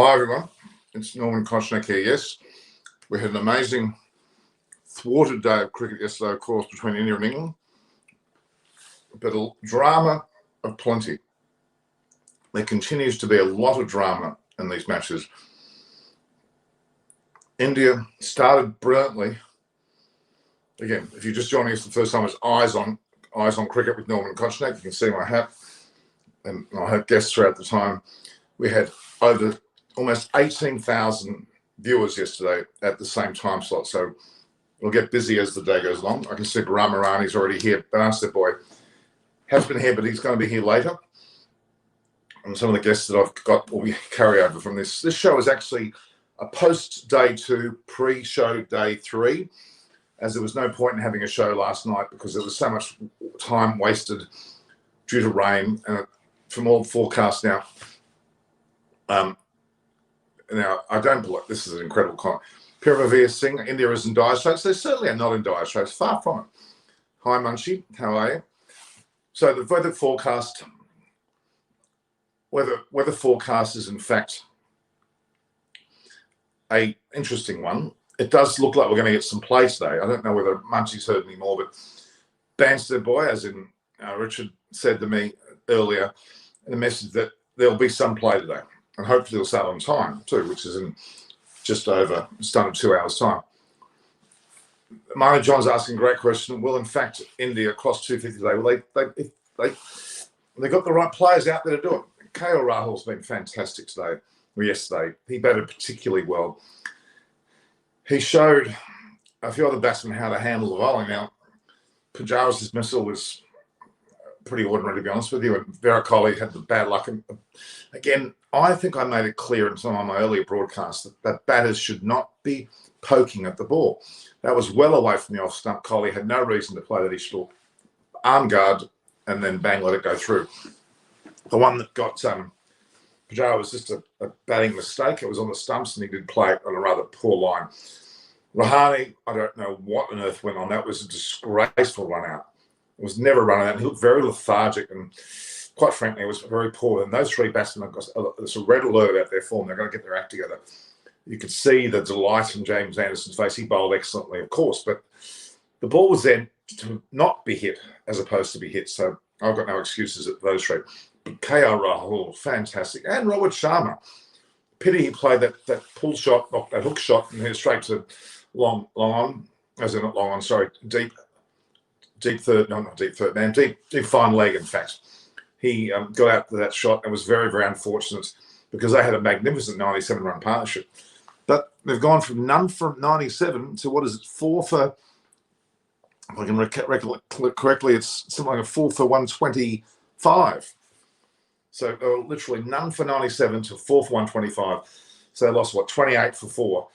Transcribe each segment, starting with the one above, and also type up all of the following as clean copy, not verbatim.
Hi everyone, it's Norman Koshnak here. Yes, we had an amazing thwarted day of cricket yesterday, of course, between India and England, but a drama of plenty. There continues to be a lot of drama in these matches. India started brilliantly. Again, if you're just joining us the first time, it's Eyes on Cricket with Norman Koshnak. You can see my hat, and I had guests throughout the time. We had over almost 18,000 viewers yesterday at the same time slot. So we'll get busy as the day goes along. I can see Ram Irani's already here. Bastard boy has been here, but he's going to be here later. And some of the guests that I've got will be carryover from this. This show is actually a post-day 2, pre-show day 3, as there was no point in having a show last night because there was so much time wasted due to rain. And from all forecasts now, now, I don't believe this is an incredible comment. Piramavir Singh, India is in dire straits. They certainly are not in dire straits, far from it. Hi, Munchie, how are you? So the weather forecast is in fact a interesting one. It does look like we're going to get some play today. I don't know whether Munchie's heard any more, but Banstead boy, as in Richard said to me earlier in the message, that there'll be some play today. And hopefully it'll start on time too, which is in just over under 2 hours' time. Manu John's asking a great question. Will in fact India cross 250 today? Well, they got the right players out there to do it. KL Rahul's been fantastic today. Or yesterday, he batted particularly well. He showed a few other batsmen how to handle the bowling. Now, Pujaras' missile was pretty ordinary, to be honest with you, and Virat Kohli had the bad luck. And again, I think I made it clear in some of my earlier broadcasts that batters should not be poking at the ball. That was well away from the off stump. Kohli had no reason to play that. He should arm guard and then bang, let it go through. The one that got Pujara was just a batting mistake. It was on the stumps and he did play it on a rather poor line. Rahane, I don't know what on earth went on. That was a disgraceful run out. It was never run out. He looked very lethargic and quite frankly, it was very poor. And those three batsmen have got there's a red alert about their form. They're going to get their act together. You could see the delight in James Anderson's face. He bowled excellently, of course, but the ball was then to not be hit as opposed to be hit. So I've got no excuses at those three. But KR Rahul, fantastic. And Robert Sharma. Pity he played that pull shot, that hook shot, and headed straight to long on, as in not long on, sorry, deep third, no, not deep third, man, deep fine leg, in fact. He got out to that shot and was very, very unfortunate because they had a magnificent 97-run partnership. But they've gone from none for 97 to what is it, 4 for, if I can recollect correctly, it's something like a 4 for 125. So they were literally none for 97 to 4 for 125. So they lost, 28 for 4.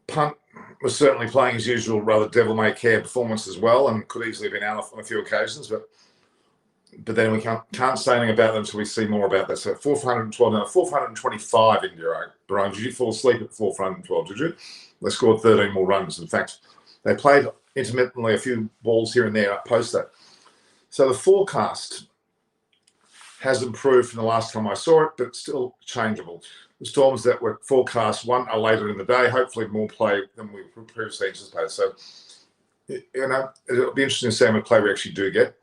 Punt was certainly playing his usual rather devil-may-care performance as well and could easily have been out on a few occasions, but then we can't say anything about them until we see more about that. So 4 for 112, now 4 for 125 India. Brian, did you fall asleep at 4 for 112, did you? They scored 13 more runs. In fact, they played intermittently a few balls here and there post that. So the forecast has improved from the last time I saw it, but it's still changeable. The storms that were forecast, one, are later in the day, hopefully more play than we previously anticipated. So, it'll be interesting to see how much play we actually do get.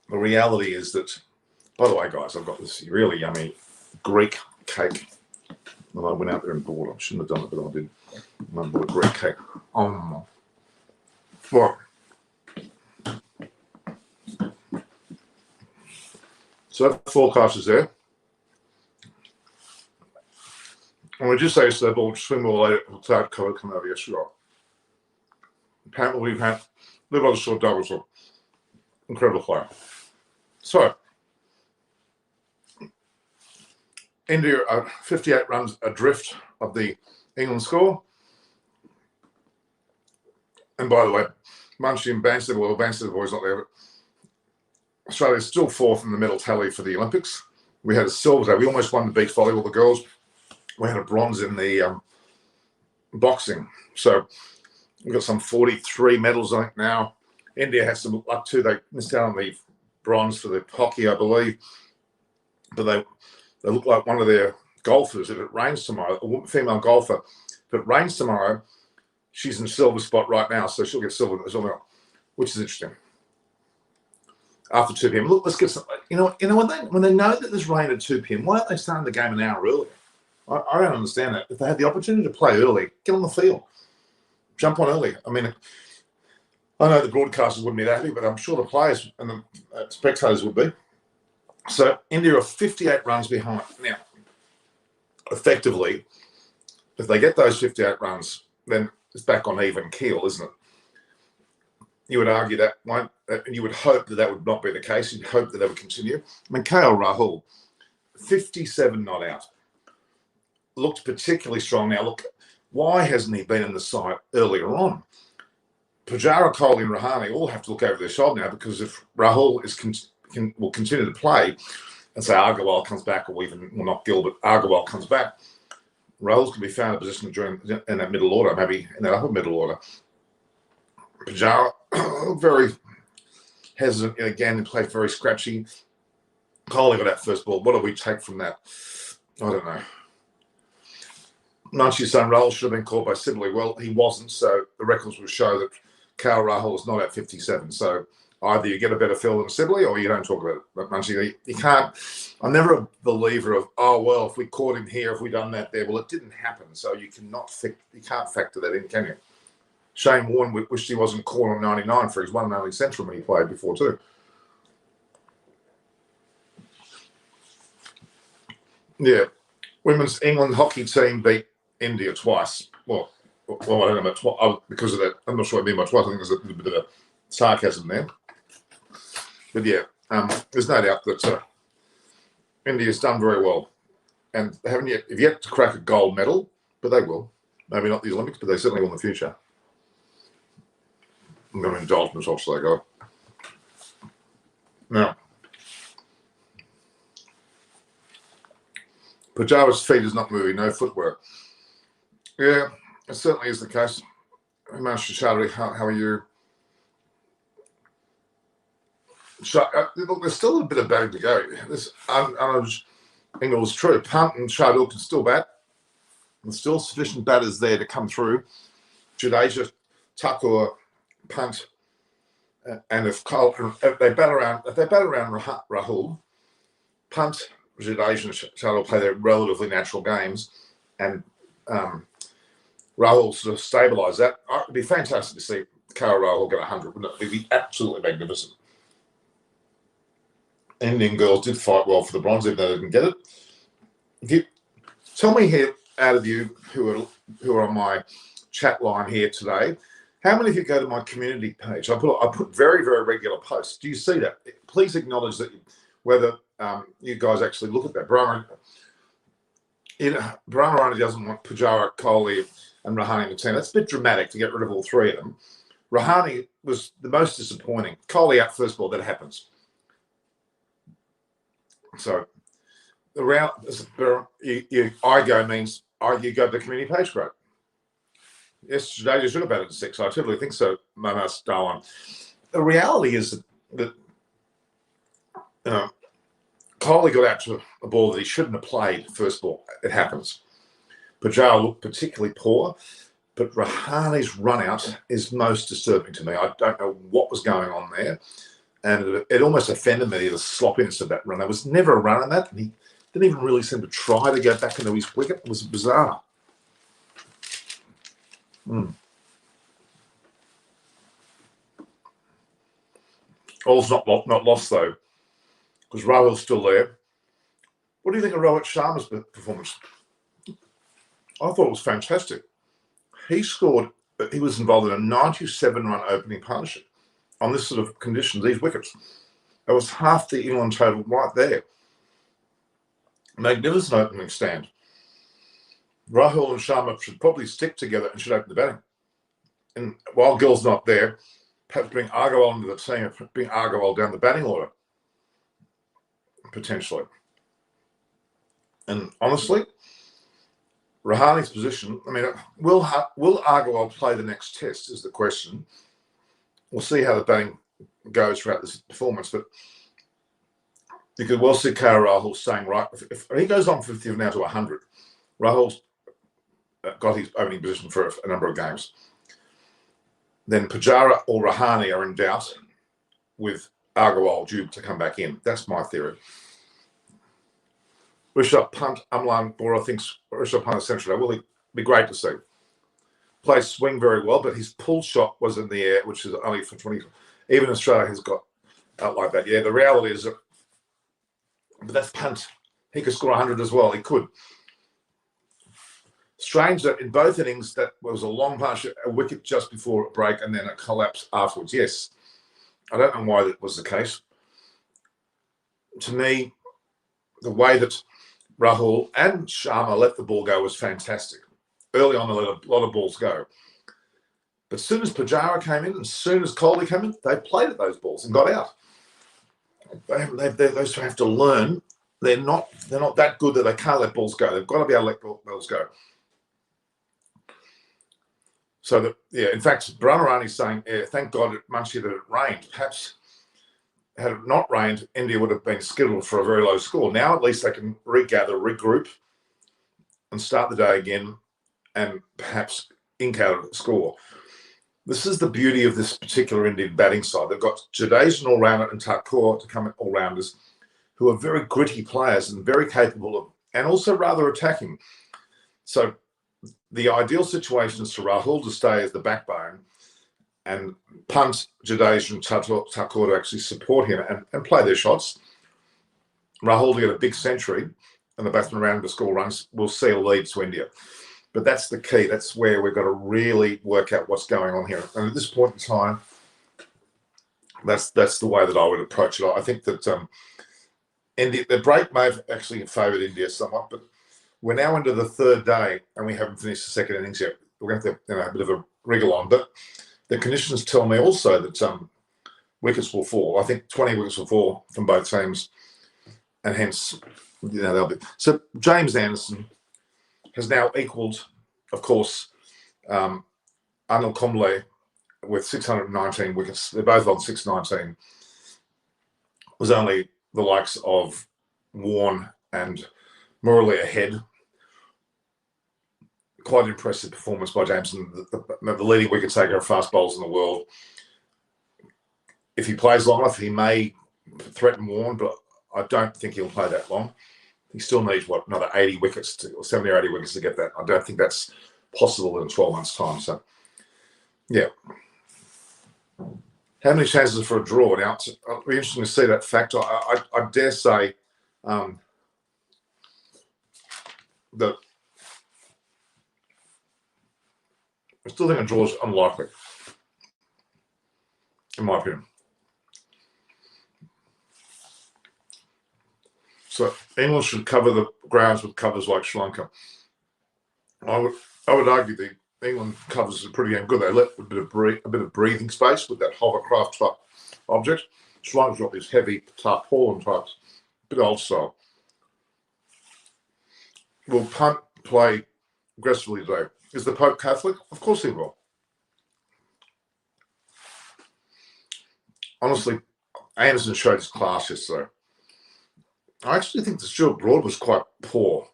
The reality is that, by the way, guys, I've got this really yummy Greek cake that I went out there and bought. I shouldn't have done it, but I did. I bought a Greek cake. Well, so that forecast is there. And we just say to the ball, swim all later, cloud cover come over, yes, you are. Apparently, we've had live on the short doubles, so incredible player. So, India are 58 runs adrift of the England score. And by the way, Munchie and Banstead, well, Banstead boy's not there, but Australia's still 4th in the medal tally for the Olympics. We had a silver day. We almost won the beach volleyball, the girls. We had a bronze in the boxing. So we've got some 43 medals, I think, now. India had some luck too. They missed out on the bronze for the hockey, I believe. But They look like one of their golfers. If it rains tomorrow, a female golfer, if it rains tomorrow, she's in the silver spot right now, so she'll get silver, which is interesting. After 2 p.m. Look, let's get some. When they know that there's rain at 2 p.m., why aren't they starting the game an hour earlier? I don't understand that. If they had the opportunity to play early, get on the field, jump on early. I mean, I know the broadcasters wouldn't be that happy, but I'm sure the players and the spectators would be. So India are 58 runs behind now. Effectively, if they get those 58 runs, then it's back on even keel, isn't it? You would argue that won't, and you would hope that that would not be the case. You'd hope that they would continue. I mean, KL Rahul, 57 not out, looked particularly strong. Now, look, why hasn't he been in the side earlier on? Pujara, Kohli, and Rahane all have to look over their shoulder now, because if Rahul will continue to play, and say Agarwal comes back, or even, well, not Gill, but Agarwal comes back, Rahul's can be found in a position in that middle order, maybe in that upper middle order. Pujara, very hesitant again, and played very scratchy. Kohli got that first ball. What do we take from that? I don't know. Munchie's son Rahul should have been caught by Sibley. Well, he wasn't, so the records will show that KL Rahul is not at 57. So either you get a better feel than Sibley, or you don't talk about it. But Munchie, you can't. I'm never a believer of, oh well, if we caught him here, if we done that there. Well, it didn't happen, so you can't factor that in, can you? Shane Warne wished he wasn't caught on 99 for his one and only central when he played before too. Yeah, women's England hockey team beat India twice. Well, I don't know because of that. I'm not sure what I mean by twice. I think there's a bit of sarcasm there. But yeah, there's no doubt that India's done very well, and they haven't yet to crack a gold medal, but they will. Maybe not the Olympics, but they certainly will in the future. I'm going to indulge myself, so they go. Now, Pujara's feet is not moving, no footwork. Yeah, it certainly is the case. Himanshu Chaudhary, how are you? Look, there's still a bit of batting to go. This Engel is true. Punt and Chaudhary can still bat. There's still sufficient batters there to come through. Jadeja, Thakur, punt, and if they bat around Rahul, punt, Jadeja and Chaudhary play their relatively natural games, and Rahul sort of stabilise that. It'd be fantastic to see KL Rahul get 100, wouldn't it? It'd be absolutely magnificent. Indian girls did fight well for the bronze, even though they didn't get it. Tell me here, out of you who are on my chat line here today, how many of you go to my community page? I put very, very regular posts. Do you see that? Please acknowledge that whether you guys actually look at that. Brahma only doesn't want Pujara, Kohli, and Rahane in the team. That's a bit dramatic to get rid of all three of them. Rahane was the most disappointing. Kohli out first ball, that happens. So the round, I-go means you go to the community page, great. Yes, today you should have batted at 6. I totally think so, Manas Darwan. The reality is that Kohli got out to a ball that he shouldn't have played first ball. It happens. Pujara looked particularly poor, but Rahane's run out is most disturbing to me. I don't know what was going on there. And it almost offended me, the sloppiness of that run. There was never a run in that, and he didn't even really seem to try to go back into his wicket. It was bizarre. All's not lost, though, because Rahul's still there. What do you think of Rohit Sharma's performance? I thought it was fantastic. He was involved in a 97-run opening partnership on this sort of conditions, these wickets. That was half the England total right there. Magnificent opening stand. Rahul and Sharma should probably stick together and should open the batting. And while Gill's not there, perhaps bring Agarwal into the team, bring Agarwal down the batting order, potentially. And honestly, Rahane's position, I mean, will Agarwal play the next test is the question. We'll see how the batting goes throughout this performance. But you could well see Kara Rahul saying, right, if he goes on 50 now to 100, Rahul's got his opening position for a number of games. Then Pujara or Rahane are in doubt with Agarwal due to come back in. That's my theory. Rishabh Pant, Amlan Bora thinks Rishabh Pant is central. Will be great to see. Plays swing very well, but his pull shot was in the air, which is only for 20. Even Australia has got out like that. Yeah, the reality is that, but that's Pant. He could score 100 as well. He could. Strange that in both innings, that was a long partnership, a wicket just before a break, and then a collapse afterwards. Yes, I don't know why that was the case. To me, the way that Rahul and Sharma let the ball go was fantastic. Early on, they let a lot of balls go. But as soon as Pujara came in, and as soon as Kohli came in, they played at those balls and got out. Those who have to learn, they're not that good that they can't let balls go. They've got to be able to let balls go. So that, yeah, in fact, Brahmarani's saying, thank God at Munchie that it rained. Perhaps had it not rained, India would have been skittled for a very low score. Now at least they can regather, regroup, and start the day again, and perhaps ink out a score. This is the beauty of this particular Indian batting side. They've got Jadeja, an all-rounder, and Thakur to come in all-rounders, who are very gritty players and very capable of, and also rather attacking. So the ideal situation is for Rahul to stay as the backbone and Pant, Jadeja and Thakur to actually support him and play their shots. Rahul to get a big century and the batsman around to score runs will see a lead to India. But that's the key. That's where we've got to really work out what's going on here. And at this point in time, that's the way that I would approach it. I think that India, the break may have actually favoured India somewhat, but we're now into the third day and we haven't finished the second innings yet. We're going to have to have a bit of a wriggle on. But the conditions tell me also that wickets will fall. I think 20 wickets will fall from both teams, and hence, they'll be. So James Anderson has now equalled, of course, Anil Kumble with 619 wickets. They're both on 619. It was only the likes of Warne and Murali ahead. Quite impressive performance by Jameson, the leading wicket taker of fast bowlers in the world. If he plays long enough, he may threaten Warne, but I don't think he'll play that long. He still needs, another 80 wickets, or 70 or 80 wickets to get that. I don't think that's possible in 12 months' time. So, yeah. How many chances for a draw? Now, it'll be interesting to see that factor. I dare say that I still think a draw is unlikely, in my opinion. So England should cover the grounds with covers like Sri Lanka. I would argue the England covers are pretty damn good. They let a bit of breathing space with that hovercraft type object. Sri Lanka's got these heavy tarpaulin types, a bit old style. Will Punt play aggressively today? Is the Pope Catholic? Of course he will. Honestly, Anderson showed his class yesterday. I actually think the Stuart Broad was quite poor.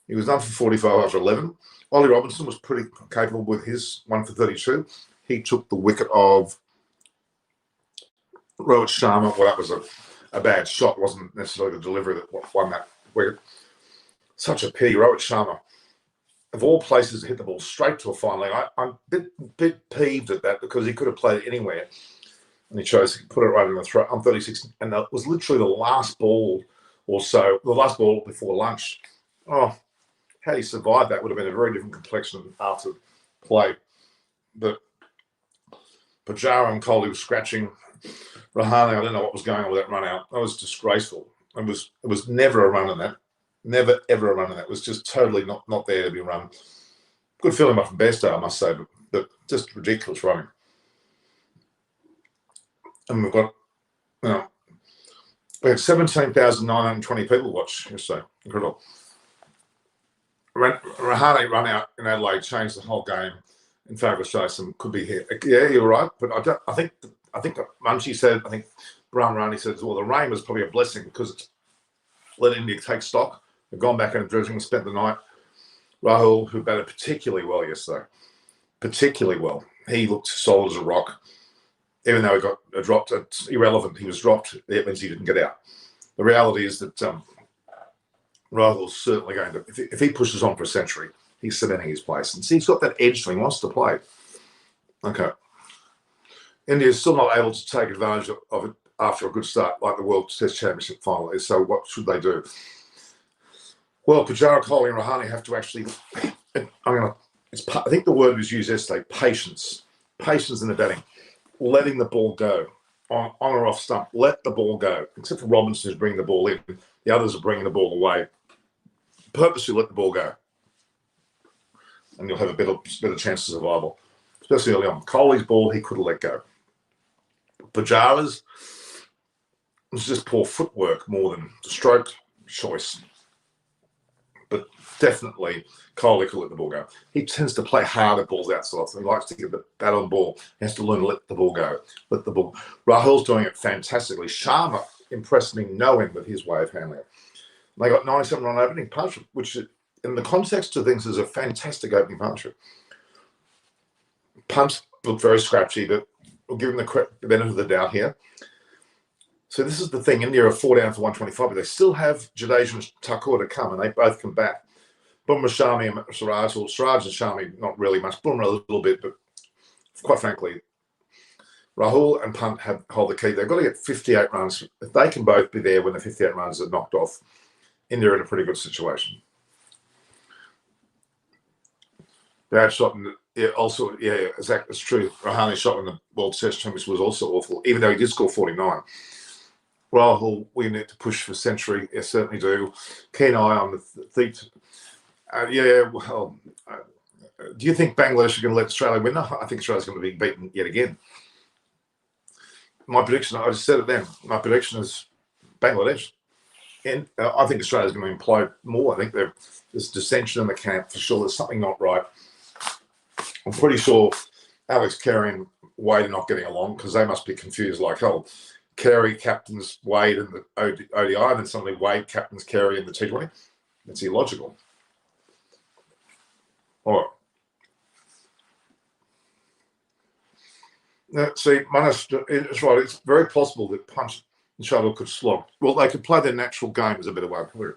He was done for 45 after 11. Ollie Robinson was pretty capable with his 1 for 32. He took the wicket of Rohit Sharma. Well, that was a bad shot. It wasn't necessarily the delivery that won that wicket. Such a pity. Rohit Sharma, of all places, to hit the ball straight to a fine leg. I'm a bit peeved at that because he could have played it anywhere. And he chose to put it right in the throat on 36. And that was literally the last ball or so, the last ball before lunch. Oh, had he survived, that would have been a very different complexion after play. But Pujara and Kohli was scratching. Rahane, I don't know what was going on with that run out. That was disgraceful. It was never a run in that. Never, ever a run in that. It was just totally not there to be run. Good feeling by from Bairstow, I must say, but just ridiculous running. And we've got, we had 17,920 people watch yesterday. Incredible. Rahane run out in Adelaide changed the whole game in favour of Jason. Could be here. Yeah, you're right. But I think Munchie said, I think Brahmarani said, well, the rain was probably a blessing because let India take stock. They've gone back in dredging and spent the night. Rahul, who batted particularly well yesterday, particularly well. He looked solid as a rock. Even though he got dropped, it's irrelevant. He was dropped. That means he didn't get out. The reality is that Rahul's certainly going to, if he pushes on for a century, he's cementing his place. And see, he's got that edge to him. He wants to play. Okay. India's still not able to take advantage of it after a good start, like the World Test Championship final is. So what should they do? Well, Pujara, Kohli, and Rahane have to actually. I think the word was used yesterday. Patience in the batting, letting the ball go on or off stump. Let the ball go. Except for Robinson, who's bringing the ball in, the others are bringing the ball away. Purposely let the ball go, and you'll have a better chance of survival, especially early on. Kohli's ball, he could have let go. Pujara's was just poor footwork more than stroke choice. But definitely, Kohli could let the ball go. He tends to play harder balls out so often. He likes to get the bat on ball. He has to learn to let the ball go. Let the ball. Rahul's doing it fantastically. Sharma impressed me no end with his way of handling it. They got 97 run opening partnership, which in the context of things is a fantastic opening partnership. Punts look very scratchy, but we'll give them the benefit of the doubt here. So this is the thing. India are 4 down for 125, but they still have Jadeja and Thakur to come, and they both come back. Bumrah, Shami, and Siraj. Well, Siraj and Shami, not really much. Bumrah a little bit, but quite frankly, Rahul and Punt hold the key. They've got to get 58 runs. If they can both be there when the 58 runs are knocked off, India are in a pretty good situation. Bad shot, and Zach, it's true. Rahane's shot in the World Test Championship was also awful, even though he did score 49. Rahul, we need to push for century. Yes, certainly do. Keen eye on the thief. Do you think Bangladesh are going to let Australia win? No, I think Australia's going to be beaten yet again. My prediction, I just said it then, my prediction is Bangladesh. And I think Australia's going to implode more. I think there's dissension in the camp for sure. There's something not right. I'm pretty sure Alex Carey and Wade are not getting along because they must be confused like hell. Carey captains Wade in the ODI, and then suddenly Wade captains Carey in the T20. It's illogical. All right. Now, see, Manas is right. It's very possible that Punch and Shuttle could slog. Well, they could play their natural game as a better way of putting it.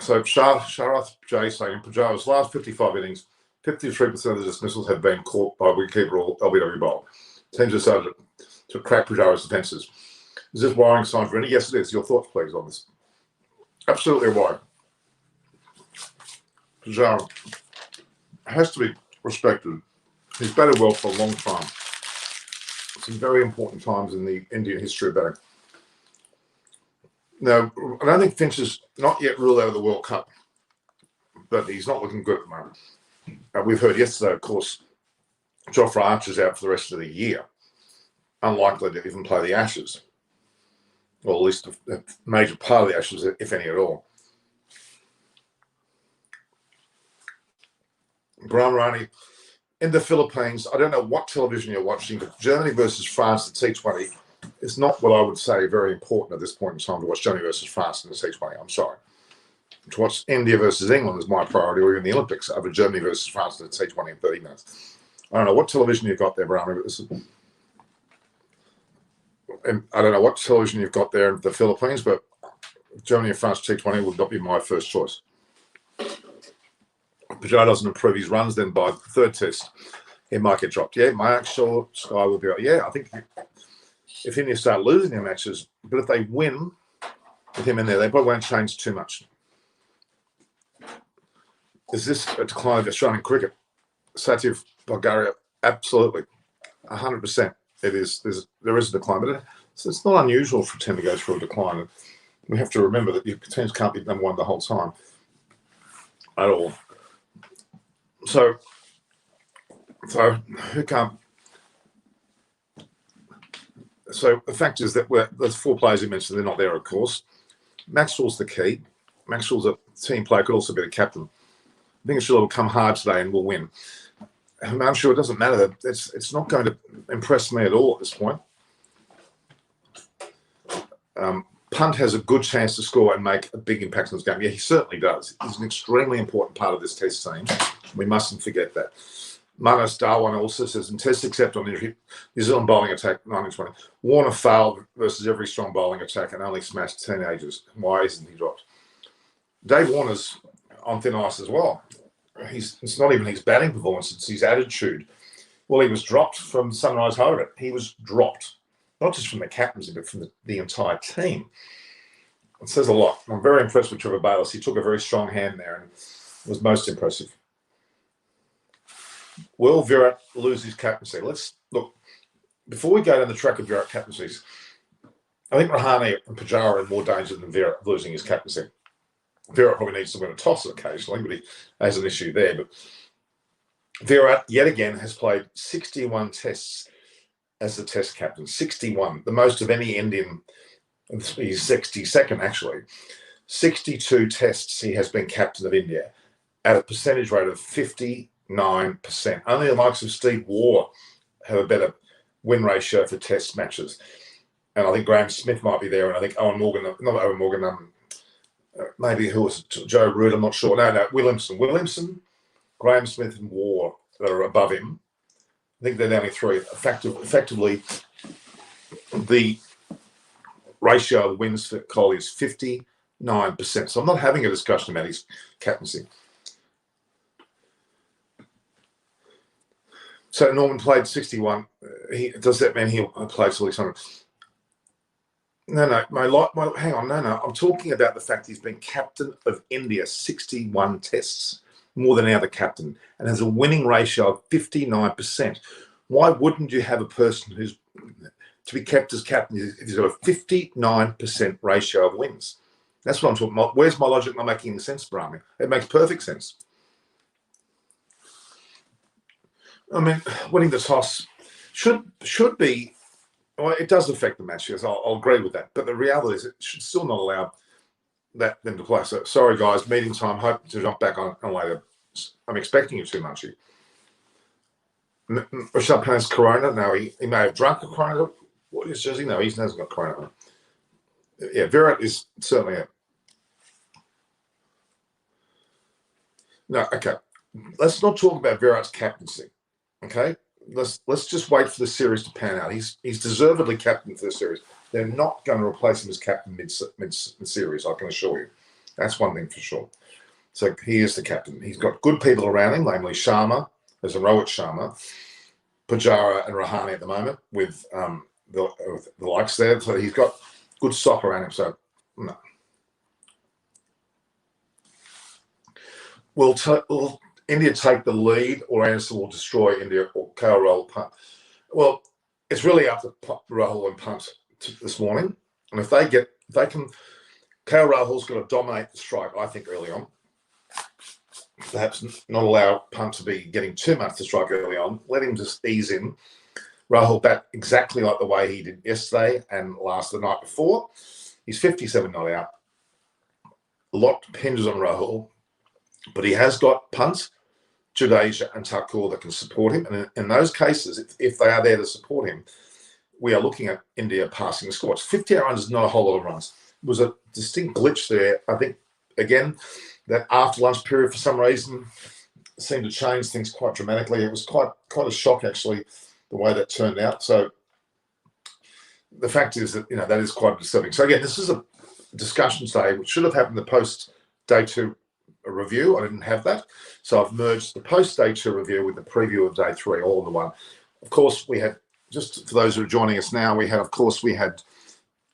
So Sharath J saying in Pujara's last 55 innings, 53% of the dismissals have been caught by wicketkeeper or LBW bowler. Teams decided to crack Pujara's defences. Is this worrying sign for any? Yes, it is. Your thoughts, please, on this. Absolutely worrying. Pujara has to be respected. He's batted well for a long time. Some very important times in the Indian history of batting. Now, I don't think Finch is not yet ruled out of the World Cup, but he's not looking good at the moment. We've heard yesterday, of course, Jofra Archer's out for the rest of the year. Unlikely to even play the Ashes. Or at least a major part of the Ashes, if any at all. Brahmarani, in the Philippines, I don't know what television you're watching, but Germany versus France, the T20, is not what I would say very important at this point in time to watch Germany versus France in the T20. I'm sorry. To watch India versus England is my priority, or even the Olympics over Germany versus France in the T20 in 30 minutes. I don't know what television you've got there, Brahmi, but this is, and I don't know what television you've got there in the Philippines, but Germany and France T20 would not be my first choice. If Pujara doesn't improve his runs, then by the third test, he might get dropped. Yeah, Mayak Shaw, Sky will be right. Yeah, I think if India start losing their matches, but if they win with him in there, they probably won't change too much. Is this a decline of Australian cricket? Sativ, Bulgaria, absolutely. 100%. It is. There is a decline, but it's not unusual for a team to go through a decline. We have to remember that your teams can't be number one the whole time at all. So who can't? So the fact is that there's 4 players you mentioned. They're not there, of course. Maxwell's the key. Maxwell's a team player, could also be the captain. I think Australia will come hard today and will win. I'm sure it doesn't matter. It's not going to impress me at all at this point. Punt has a good chance to score and make a big impact on this game. Yeah, he certainly does. He's an extremely important part of this Test team. We mustn't forget that. Manos Darwin also says, in Test except on the New Zealand bowling attack 1920, Warner failed versus every strong bowling attack and only smashed teenagers. Why isn't he dropped? Dave Warner's on thin ice as well. It's not even his batting performance, it's his attitude. Well, he was dropped from Sunrise Hobart. He was dropped, not just from the captaincy, but from the entire team. It says a lot. I'm very impressed with Trevor Bayliss. He took a very strong hand there and was most impressive. Will Virat lose his captaincy? Let's look. Before we go down the track of Virat captaincies, I think Rahane and Pujara are in more danger than Virat of losing his captaincy. Virat probably needs to win a toss occasionally, but he has an issue there. But Virat, yet again, has played 61 tests as the Test captain. 61, the most of any Indian. He's 62nd, actually. 62 tests he has been captain of India at a percentage rate of 59%. Only the likes of Steve Waugh have a better win ratio for Test matches. And I think Graham Smith might be there, and I think Owen Morgan, not Owen Morgan, maybe who was Joe Root, I'm not sure. No, Williamson, Graham Smith and Waugh that are above him. I think they're the only three. Effectively, the ratio of wins for Kohli is 59%. So I'm not having a discussion about his captaincy. So Norman played 61. Does that mean he'll play till he's 100? No, hang on. No. I'm talking about the fact he's been captain of India 61 tests, more than any other captain, and has a winning ratio of 59%. Why wouldn't you have a person who's to be kept as captain if he's got a 59% ratio of wins? That's what I'm talking about. Where's my logic not making any sense, Brahmi? It makes perfect sense. I mean, winning the toss should be. Well, it does affect the match. Yes, I'll agree with that. But the reality is, it should still not allow them to play. So, sorry, guys, meeting time. Hope to jump back on later. I'm expecting you too much. Rishabh Pant has Corona. No, he may have drunk a Corona. What is Jersey? No, he hasn't got Corona. Yeah, Virat is certainly a. No, okay. Let's not talk about Virat's captaincy. Okay. Let's just wait for the series to pan out. He's deservedly captain for the series. They're not going to replace him as captain mid-series, I can assure you. That's one thing for sure. So he is the captain. He's got good people around him, namely Sharma. There's a Rohit Sharma, Pujara and Rahane at the moment with the likes there. So he's got good stock around him. So no. Will India take the lead, or Anderson will destroy India, or KL Punt? Well, it's really up to Rahul and Punt this morning. And if they can, KL Rahul's got to dominate the strike, I think, early on. Perhaps not allow Punt to be getting too much to strike early on. Let him just ease in. Rahul bat exactly like the way he did yesterday and the night before. He's 57 not out. A lot hinges on Rahul, but he has got Punt, Jadeja and Thakur that can support him. And in those cases, if they are there to support him, we are looking at India passing the score. 58 runs is not a whole lot of runs. It was a distinct glitch there. I think, again, that after lunch period, for some reason, seemed to change things quite dramatically. It was quite a shock, actually, the way that turned out. So the fact is that, that is quite disturbing. So again, this is a discussion today, which should have happened the post-day 2 review. I didn't have that. So I've merged the post-day 2 review with the preview of day 3 all in the one. Of course, we had, just for those who are joining us now, we had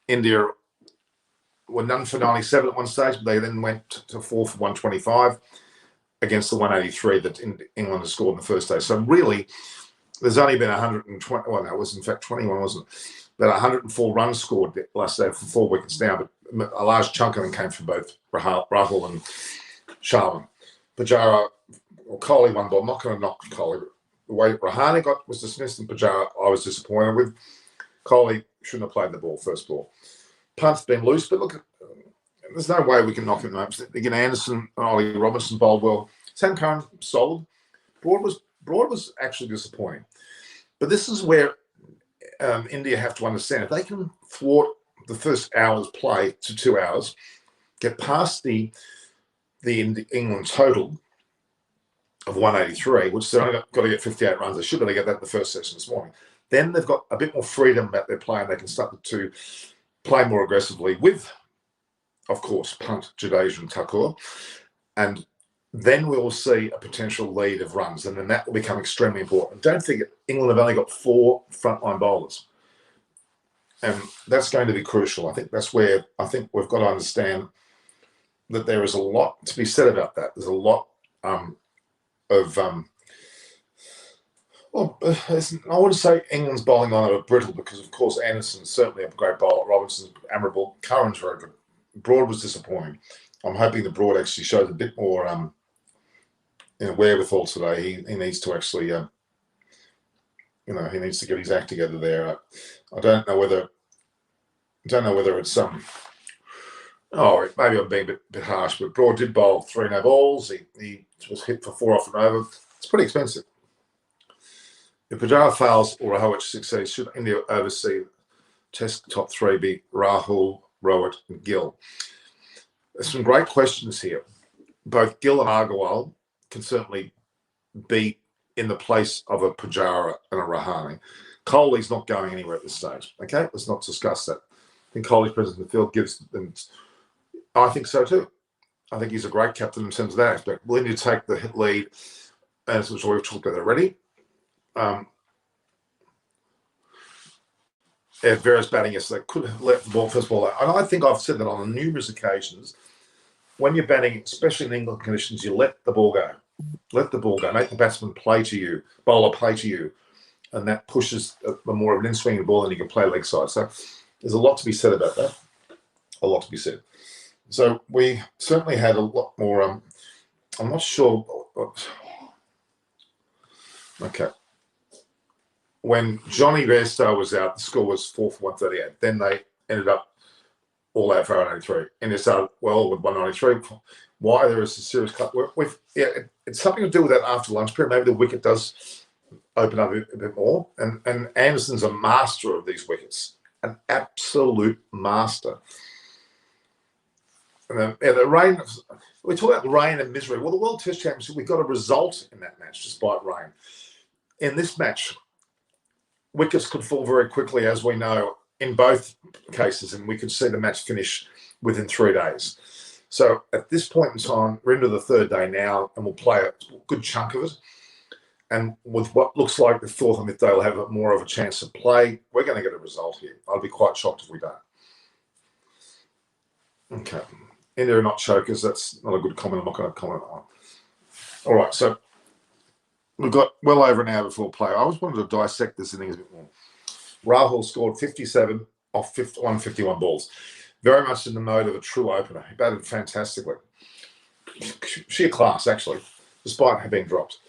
India were none for 97 at one stage, but they then went to 4 for 125 against the 183 that England had scored in the first day. So really, there's only been 120, well, no, it was in fact 21, wasn't it? But 104 runs scored last day for 4 wickets down, but a large chunk of them came from both Rahul and Sharma. Pujara, or Kohli one ball. I'm not going to knock Kohli. The way Rahane was dismissed and Pujara, I was disappointed with. Kohli shouldn't have played the ball, first ball. Punt's been loose, but look, there's no way we can knock him out. Again, Anderson and Ollie Robinson bowled well. Sam Curran, solid. Broad was actually disappointing. But this is where India have to understand. If they can thwart the first hour's play to 2 hours, get past the England total of 183, which they've only got to get 58 runs. They should have got that in the first session this morning. Then they've got a bit more freedom about their play, and they can start to play more aggressively with, of course, Punt, Jadeja and Thakur. And then we'll see a potential lead of runs, and then that will become extremely important. Don't forget, England have only got 4 frontline bowlers, and that's going to be crucial. I think that's where we've got to understand that there is a lot to be said about that. There's a lot well, I wouldn't say England's bowling on are brittle, because of course Anderson's certainly a great bowler, Robinson's admirable, Curran's very good. Broad was disappointing. I'm hoping the Broad actually shows a bit more wherewithal today. He needs to actually he needs to get his act together there. I don't know whether it's maybe I'm being a bit harsh, but Broad did bowl 3 no balls. He was hit for 4 off and over. It's pretty expensive. If Pujara fails or Rahul succeeds, should India oversee Test top 3 be Rahul, Rowett, and Gill? There's some great questions here. Both Gill and Agarwal can certainly be in the place of a Pujara and a Rahane. Kohli's not going anywhere at this stage. Okay, let's not discuss that. I think Kohli's presence in the field gives them. I think so too. I think he's a great captain in terms of that aspect. Will India take the lead? As we've talked about already. At various batting yesterday, could have let the ball first ball out. And I think I've said that on numerous occasions. When you're batting, especially in England conditions, you let the ball go. Let the ball go. Make the batsman play to you, bowler play to you. And that pushes a more of an in-swinging ball, and you can play leg side. So there's a lot to be said about that. A lot to be said. So we certainly had a lot more. I'm not sure. Okay. When Johnny Bairstow was out, the score was 4 for 138. Then they ended up all out for 183. And they started well with 193. Why? There is a serious cut. It's something to do with that after lunch period. Maybe the wicket does open up a bit more. And Anderson's a master of these wickets, an absolute master. And the rain, we talk about rain and misery. Well, the World Test Championship, we got a result in that match despite rain. In this match, wickets could fall very quickly, as we know, in both cases, and we could see the match finish within 3 days. So at this point in time, we're into the 3rd day now, and we'll play a good chunk of it. And with what looks like the 4th and 5th day will have more of a chance to play, we're going to get a result here. I'd be quite shocked if we don't. Okay. India are not chokers. That's not a good comment. I'm not going to comment on. All right, so we've got well over an hour before play. I always wanted to dissect this innings a bit more. Rahul scored 57 off 151 balls. Very much in the mode of a true opener. He batted fantastically. Sheer class, actually, despite having been dropped.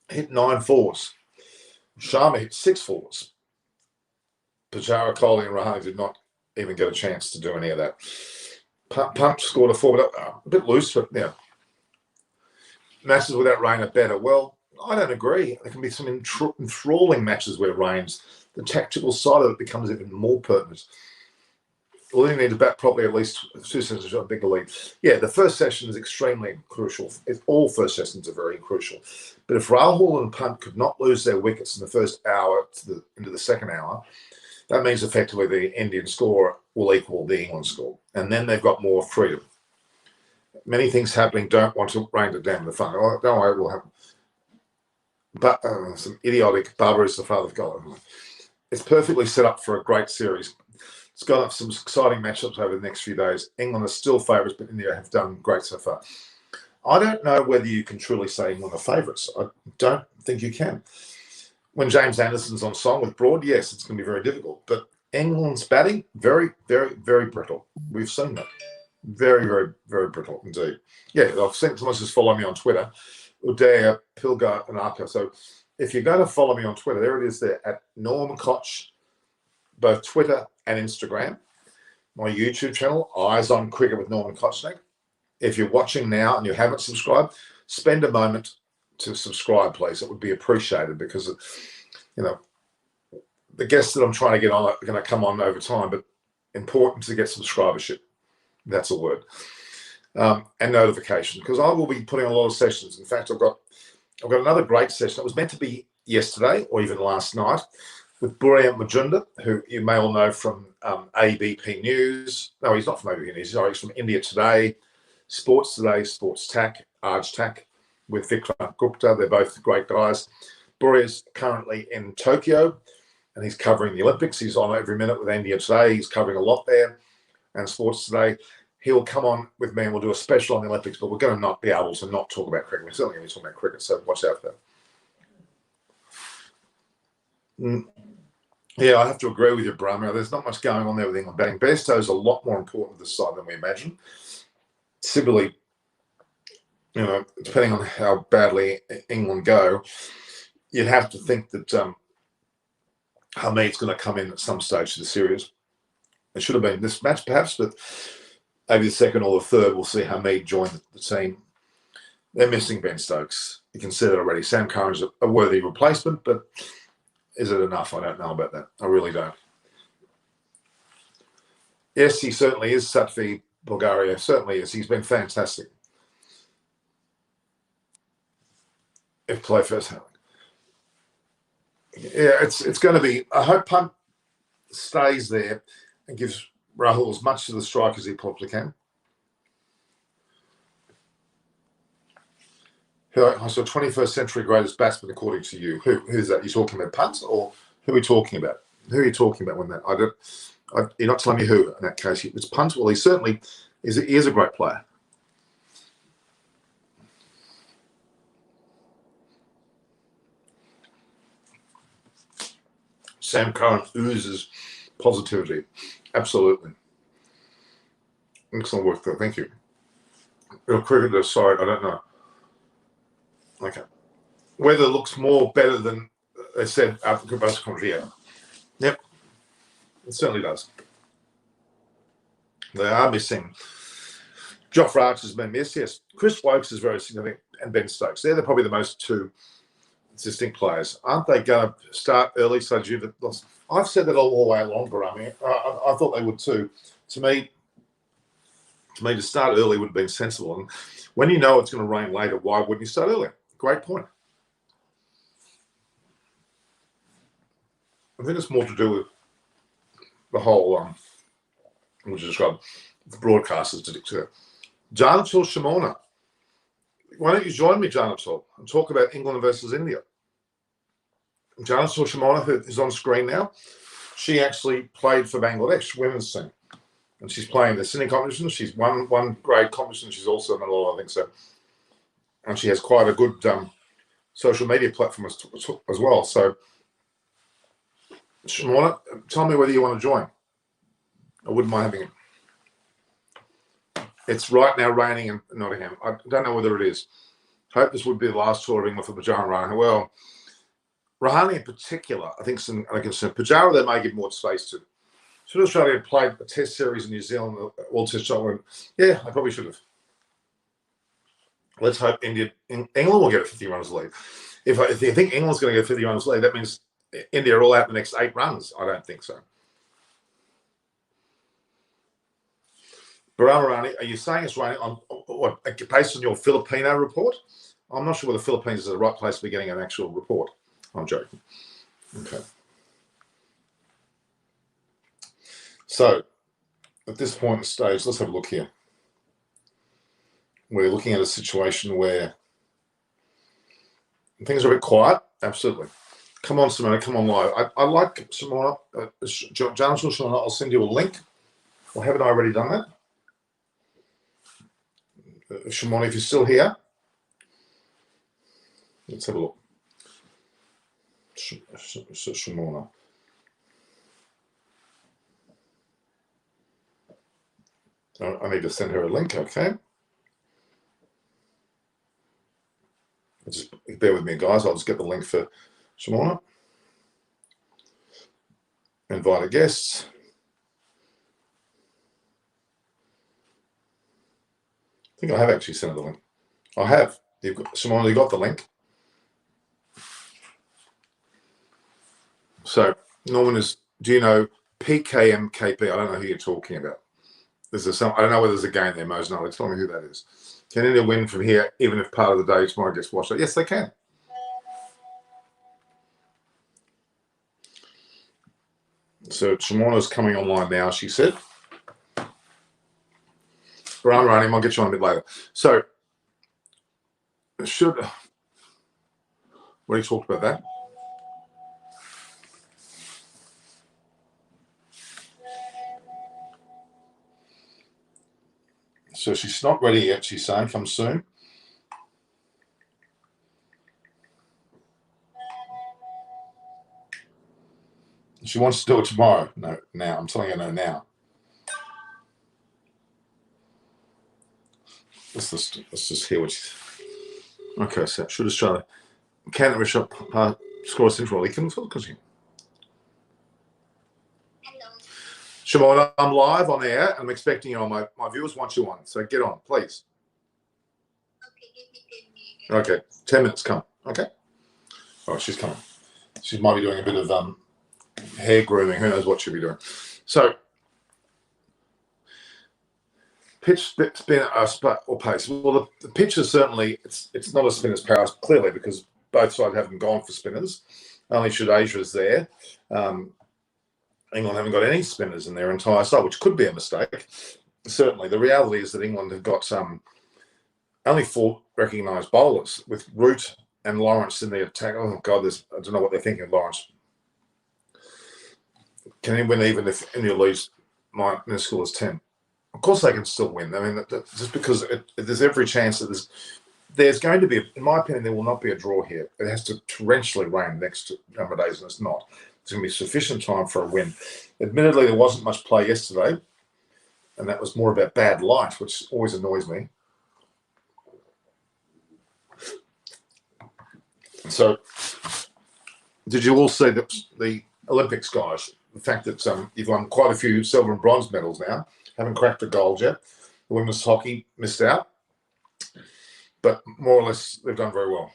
Hit 9 fours. Sharma hit 6 fours. Pujara, Kohli and Rahane did not even get a chance to do any of that. Punt scored a 4, but a bit loose, but yeah. Matches without rain are better. Well, I don't agree. There can be some enthralling matches where it rains. The tactical side of it becomes even more pertinent. Well, you need to bat properly at least 2 sessions to a bigger lead. Yeah, the first session is extremely crucial. All first sessions are very crucial. But if Rahul and Punt could not lose their wickets in the first hour into the second hour, that means effectively the Indian score will equal the England score. And then they've got more freedom. Many things happening don't want to rain to damn the fun. Oh, don't worry, it will happen. But some idiotic Barber is the father of God. It's perfectly set up for a great series. It's got some exciting matchups over the next few days. England are still favourites, but India have done great so far. I don't know whether you can truly say England are favourites. I don't think you can. When James Anderson's on song with Broad, yes, it's going to be very difficult. But England's batting, very, very, very brittle. We've seen that. Very, very, very brittle indeed. Yeah, I've seen someone just follow me on Twitter, Udaya, Pilgar, and Arca. So if you're going to follow me on Twitter, there it is there at Norm Koch, both Twitter and Instagram. My YouTube channel, Eyes on Cricket with Norman Kochnick. If you're watching now and you haven't subscribed, spend a moment to subscribe, please. It would be appreciated because, the guests that I'm trying to get on are going to come on over time. But, important to get subscribership. That's a word. And notification, because I will be putting a lot of sessions. In fact, I've got another great session. It was meant to be yesterday or even last night with Buriam Majumdar, who you may all know from ABP News. No, he's not from ABP News. He's from India Today, Sports Today, Sports Tack, Arj Tack, with Vikrant Gupta. They're both great guys. Buriam's currently in Tokyo, and he's covering the Olympics. He's on every minute with India Today. He's covering a lot there, and Sports Today. He'll come on with me and we'll do a special on the Olympics, but we're going to not be able to not talk about cricket. We're certainly going to be talking about cricket, so watch out for that. Yeah, I have to agree with you, Brahma. There's not much going on there with England batting. Bairstow is a lot more important this side than we imagine. Similarly, depending on how badly England go, you'd have to think that Hamid's going to come in at some stage of the series. It should have been this match, perhaps, but maybe the second or the third, we'll see Hamid join the team. They're missing Ben Stokes. You can see that already. Sam Curran's a worthy replacement, but is it enough? I don't know about that. I really don't. Yes, he certainly is. Satvi Bulgaria certainly is. He's been fantastic. If play first, yeah, it's going to be. I hope Punt stays there and gives Rahul as much of the strike as he possibly can. I saw 21st century greatest batsman according to you. Who's that? You talking about Punt, or who are we talking about? Who are you talking about when that? You're not telling me who in that case. It's Punt. Well, he certainly is. He is a great player. Sam Curran oozes positivity. Absolutely. Excellent work there. Thank you. Real cricketer side, I don't know. Okay. Weather looks more better than they said after the bus country. Yeah. Yep. It certainly does. They are missing. Jofra Archer's been missed. Yes. Chris Wokes is very significant, and Ben Stokes. They're probably the most two distinct players. Aren't they going to start early? So I've said that all the way along, but I thought they would too. To me, to start early would have been sensible. And when you know it's going to rain later, why wouldn't you start earlier? Great point. I think it's more to do with the whole, which is described, the broadcasters to dictate. Janatul Shimona. Why don't you join me, Janatul, and talk about England versus India? Janatul Shimona, who is on screen now, she actually played for Bangladesh women's team. And she's playing the Sydney competition. She's won one great competition. She's also done a lot of things. So, and she has quite a good social media platform as well. So, Shimona, tell me whether you want to join. I wouldn't mind having it. It's right now raining in Nottingham. I don't know whether it is. Hope this would be the last tour of England for Pujara and Rahane. Well, Rahane in particular, I think Pujara they may give more space to. Should Australia have played a test series in New Zealand, World Test Tournament? Yeah, I probably should have. Let's hope England will get a 50 runs lead. If you think England's going to get a 50 runs lead, that means India are all out in the next 8 runs. I don't think so. Baramarani, are you saying it's raining on what, based on your Filipino report? I'm not sure whether the Philippines is the right place to be getting an actual report. I'm joking. Okay. So, at this point in the stage, let's have a look here. We're looking at a situation where things are a bit quiet. Absolutely. Come on, Simona, come on live. I like Simona. Janatul Simona, I'll send you a link. Or haven't I already done that? Shimona, if you're still here, let's have a look. Shimona. I need to send her a link, okay? Just bear with me, guys. I'll just get the link for Shimona. Invite a guest. I think I have actually sent her the link. I have. Shimona, you got the link? So, Norman is, do you know PKMKP. I don't know who you're talking about. I don't know whether there's a game there, Mo's knowledge. Tell me who that is. Can India win from here, even if part of the day tomorrow gets washed out? Yes, they can. So Shimona's coming online now, she said. Run, running. I'll get you on a bit later. So, we already talked about that. So she's not ready yet, she's saying. Come soon. She wants to do it tomorrow. No, now. I'm telling her no now. Let's just hear what she's... Okay, so should Australia... Can Rishabh score a central? He can because he... Shimona, I'm live on air and I'm expecting you on. My viewers want you on. So get on, please. Okay, 10 minutes, come. Okay. Oh, she's coming. She might be doing a bit of hair grooming. Who knows what she'll be doing. So, pitch, spin, or pace. Well, the pitch is certainly, it's not a spinner's power, clearly, because both sides haven't gone for spinners. Only should Asia's there. England haven't got any spinners in their entire side, which could be a mistake. Certainly, the reality is that England have got only 4 recognised bowlers, with Root and Lawrence in the attack. Oh God, I don't know what they're thinking of Lawrence. Can he win even if India leads in score is 10? Of course, they can still win. I mean, just because there's every chance that there's going to be, in my opinion, there will not be a draw here. It has to torrentially rain next number of days, and it's not. There's going to be sufficient time for a win. Admittedly, there wasn't much play yesterday, and that was more about bad light, which always annoys me. So, did you all see the Olympics, guys? The fact that you've won quite a few silver and bronze medals now, haven't cracked a gold yet. The women's hockey missed out, but more or less they've done very well.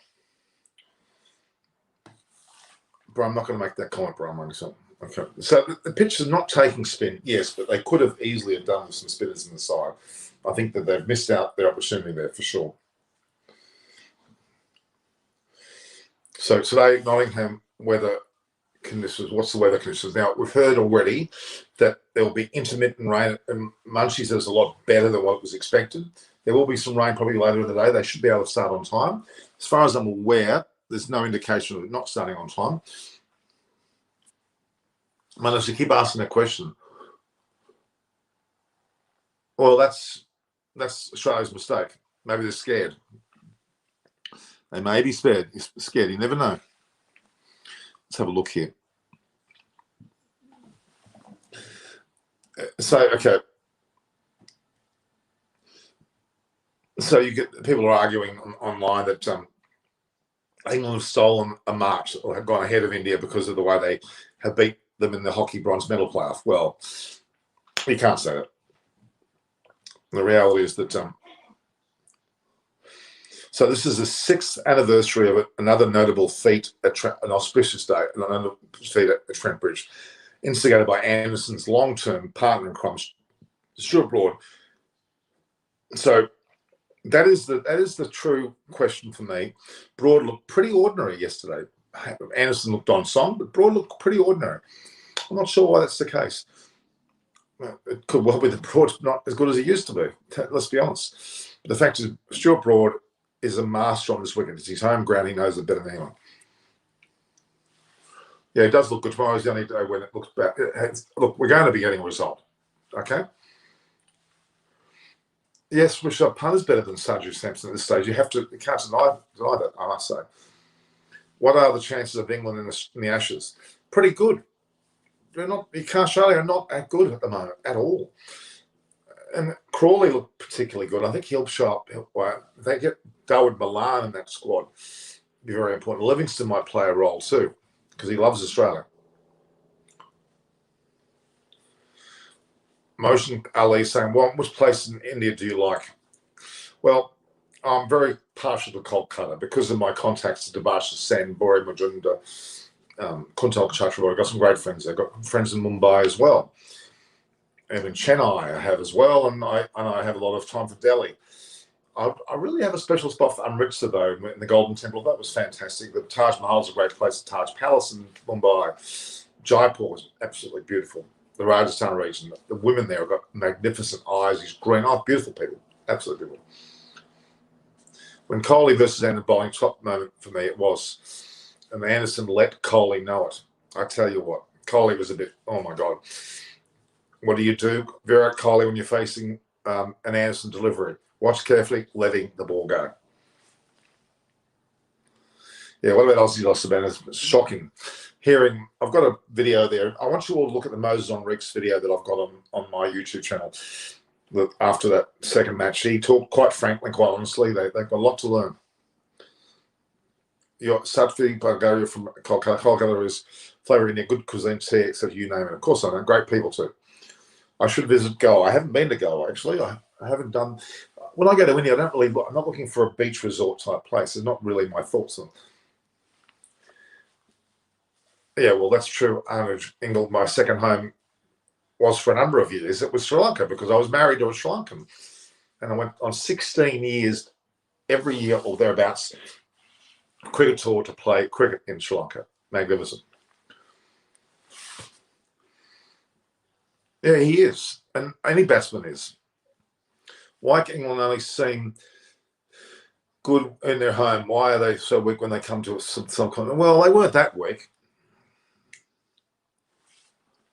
But I'm not going to make that comment, Brian. Okay. So the pitch is not taking spin, yes, but they could have easily have done with some spinners in the side. I think that they've missed out their opportunity there for sure. So today, Nottingham weather conditions. What's the weather conditions? Now, we've heard already that there will be intermittent rain, and Munchie says a lot better than what was expected. There will be some rain probably later in the day. They should be able to start on time. As far as I'm aware, there's no indication of it not starting on time. Unless you keep asking that question. Well, that's Australia's mistake. Maybe they're scared. They may be scared. You never know. Let's have a look here. So, okay. So people are arguing online that England have stolen a march or have gone ahead of India because of the way they have beat them in the hockey bronze medal playoff. Well, you can't say that. The reality is that so this is the 6th anniversary of another notable feat an auspicious day, another feat at Trent Bridge, instigated by Anderson's long-term partner in crime, Stuart Broad. So that is the true question for me. Broad looked pretty ordinary yesterday. Anderson looked on song, but Broad looked pretty ordinary. I'm not sure why that's the case. It could well be that Broad's not as good as he used to be. Let's be honest. But the fact is, Stuart Broad is a master on this wicket. It's his home ground. He knows it better than anyone. Yeah, it does look good. Tomorrow's the only day when it looks bad. Look, we're going to be getting a result. Okay? Yes, Rishabh Pant is better than Sanju Samson at this stage. You can't deny that, I must say. What are the chances of England in the Ashes? Pretty good. Australia are not that good at the moment at all. And Crawley looked particularly good. I think he'll show up. If they get Dawood Malan in that squad, it'll be very important. Livingston might play a role too, because he loves Australia. Motion Ali saying, what place in India do you like? Well, I'm very partial to Kolkata because of my contacts to Debasha Sen, Bori Majumdar, Kuntal Kachara. I've got some great friends. I've got friends in Mumbai as well. And in Chennai I have as well, and I have a lot of time for Delhi. I really have a special spot for Amritsar, though, in the Golden Temple. That was fantastic. The Taj Mahal is a great place. The Taj Palace in Mumbai. Jaipur was absolutely beautiful. The Rajasthan region. The women there have got magnificent eyes. These green, beautiful people. Absolutely beautiful. When Kohli versus Anderson bowling, top moment for me it was. And Anderson let Kohli know it. I tell you what, Kohli was a bit, oh my God. What do? Virat Kohli, when you're facing an Anderson delivery? Watch carefully, letting the ball go. Yeah, what about Aussie lost about it? It's shocking. I've got a video there. I want you all to look at the Moses on Rick's video that I've got on my YouTube channel. After that second match, he talked quite frankly, quite honestly. They've got a lot to learn. Your Satvi Bulgaria from Kolkata is flavouring their good cuisine here, except you name it. Of course, I know. Great people too. I should visit Goa. I haven't been to Goa, actually. I haven't done. When I go to India, I'm not looking for a beach resort type place. It's not really my thoughts on. Yeah, well, that's true. Ingle, my second home was for a number of years. It was Sri Lanka because I was married to a Sri Lankan. And I went on 16 years, every year or thereabouts, cricket tour to play cricket in Sri Lanka. Magnificent. Yeah, he is. And any batsman is. Why can England only seem good in their home? Why are they so weak when they come to some kind of... Well, they weren't that weak.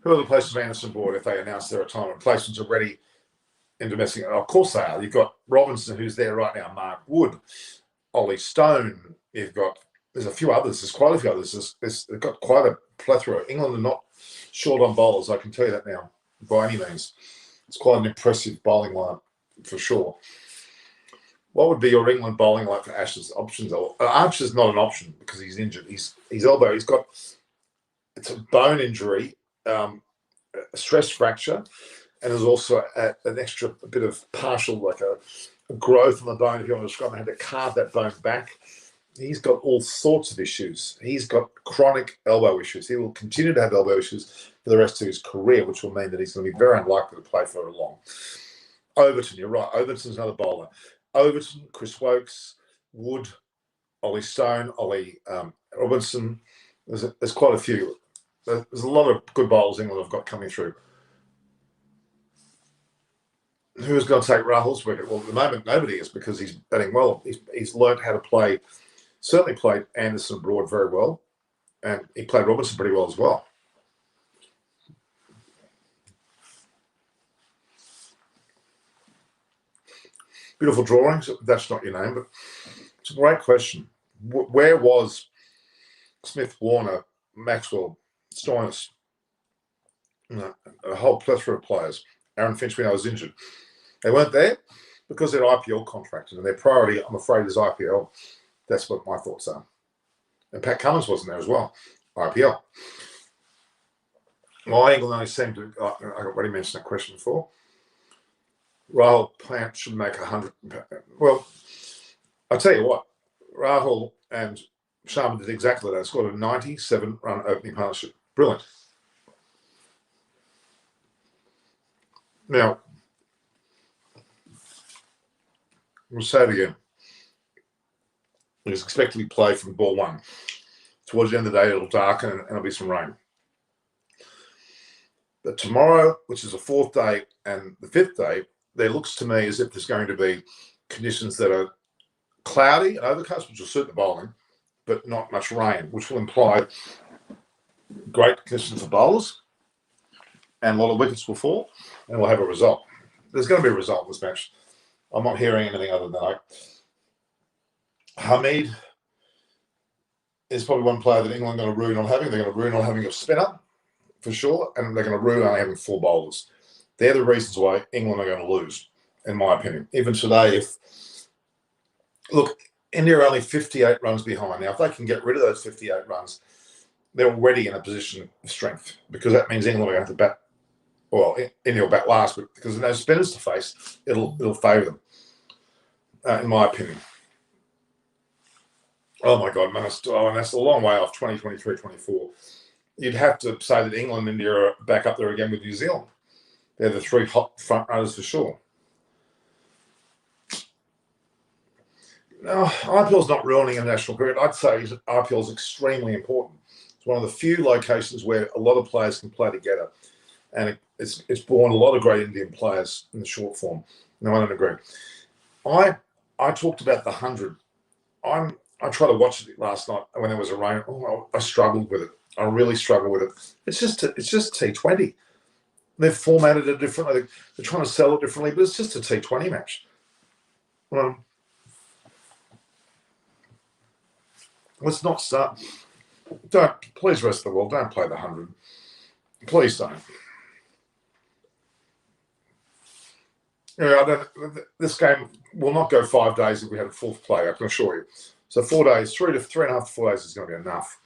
Who are the places Anderson bought if they announce their retirement? Placements are ready in domestic. Of course they are. You've got Robinson, who's there right now, Mark Wood, Ollie Stone. There's a few others. There's quite a few others. They've got quite a plethora. England are not short on bowlers, I can tell you that now, by any means. It's quite an impressive bowling lineup, for sure. What would be your England bowling like for Ashes? Options? Archer's not an option because he's injured. His elbow, it's a bone injury, a stress fracture, and there's also an extra bit of partial, like a growth on the bone. If you want to describe it, had to carve that bone back. He's got all sorts of issues. He's got chronic elbow issues. He will continue to have elbow issues for the rest of his career, which will mean that he's going to be very unlikely to play for long. Overton, you're right. Overton's another bowler. Overton, Chris Wokes, Wood, Ollie Stone, Ollie Robinson. There's quite a few. There's a lot of good bowlers England have got coming through. Who's going to take Rahul's wicket? Well, at the moment, nobody is because he's batting well. He's learned how to play. Certainly played Anderson Broad very well, and he played Robinson pretty well as well. Beautiful drawings. That's not your name, but it's a great question. Where was Smith, Warner, Maxwell, Stoinis? A whole plethora of players. Aaron Finch, when I was injured. They weren't there because they're IPL contracted, and their priority, I'm afraid, is IPL. That's what my thoughts are. And Pat Cummins wasn't there as well. IPL. Why England only seemed to... I've already mentioned that question before. Rahul Plant should make 100. Well, I'll tell you what. Rahul and Sharma did exactly that. Scored a 97-run opening partnership. Brilliant. Now, we'll say it again. It is expected to be played from ball one. Towards the end of the day, it'll darken and there'll be some rain. But tomorrow, which is the fourth day, and the fifth day, there looks to me as if there's going to be conditions that are cloudy and overcast, which will suit the bowling, but not much rain, which will imply great conditions for bowlers, and a lot of wickets will fall, and we'll have a result. There's going to be a result in this match. I'm not hearing anything other than Hamid is probably one player that England are going to rue not having. They're going to rue not having a spinner, for sure, and they're going to rue only having 4 bowlers. They're the reasons why England are going to lose, in my opinion. Even today, India are only 58 runs behind. Now, if they can get rid of those 58 runs, they're already in a position of strength, because that means England are going to have to bat. Well, India will bat last, but because there's no spinners to face, it'll favour them, in my opinion. Oh my God, man, and that's a long way off. 2023, 24. You'd have to say that England and India are back up there again with New Zealand. They're the three hot front runners for sure. No, IPL's not ruining international cricket. I'd say IPL is extremely important. It's one of the few locations where a lot of players can play together, and it's born a lot of great Indian players in the short form. No, I don't agree. I talked about the 100. I tried to watch it last night when there was a rain. Oh, I struggled with it. I really struggled with it. It's just T20. They've formatted it differently. They're trying to sell it differently, but it's just a T20 match. Let's not start. Don't, please, rest of the world, don't play the 100. Please don't. Yeah, this game will not go 5 days if we had a fourth player, I can assure you. So 4 days, 3.5 to 4 days is going to be enough.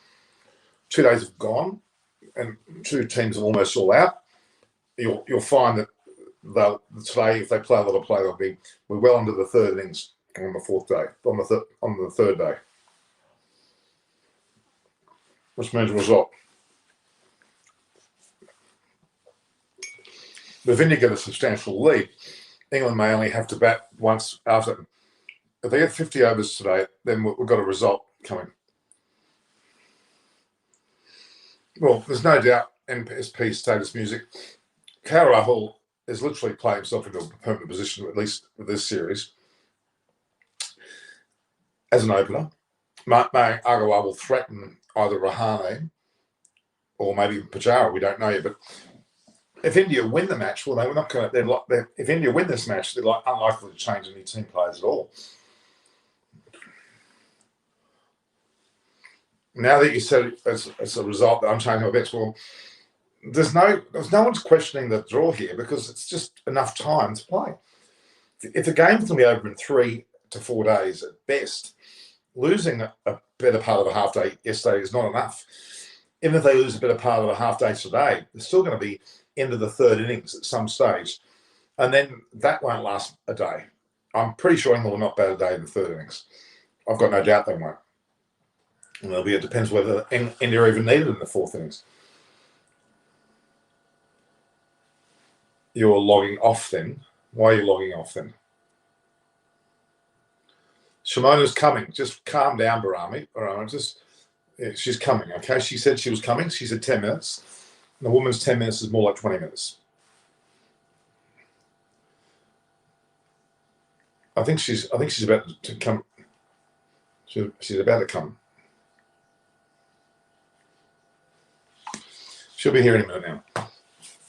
2 days have gone, and two teams are almost all out. You'll find that today, if they play a lot of play, we're well into the third innings on the fourth day, on the third day. Which means a result. But if India get a substantial lead, England may only have to bat once after. If they get 50 overs today, then we've got a result coming. Well, there's no doubt NSP status music. KL Rahul is literally playing himself into a permanent position, at least with this series, as an opener. May Agarwal will threaten either Rahane or maybe Pujara. We don't know yet. But if India win the match, well, they're not going to. If India win this match, they're unlikely to change any team players at all. Now that you said it as a result that I'm changing my bets, well, there's no one's questioning the draw here because it's just enough time to play. If the game's going to be over in 3 to 4 days at best, losing a better part of a half day yesterday is not enough. Even if they lose a better part of a half day today, they're still going to be into the third innings at some stage. And then that won't last a day. I'm pretty sure England will not bat a day in the third innings. I've got no doubt they won't. And it depends whether India are even needed in the fourth innings. You're logging off then. Why are you logging off then? Shimona's coming. Just calm down, Barami. All right, she's coming, okay? She said she was coming. She said 10 minutes. And the woman's 10 minutes is more like 20 minutes. I think she's about to come. She's about to come. She'll be here in a minute now.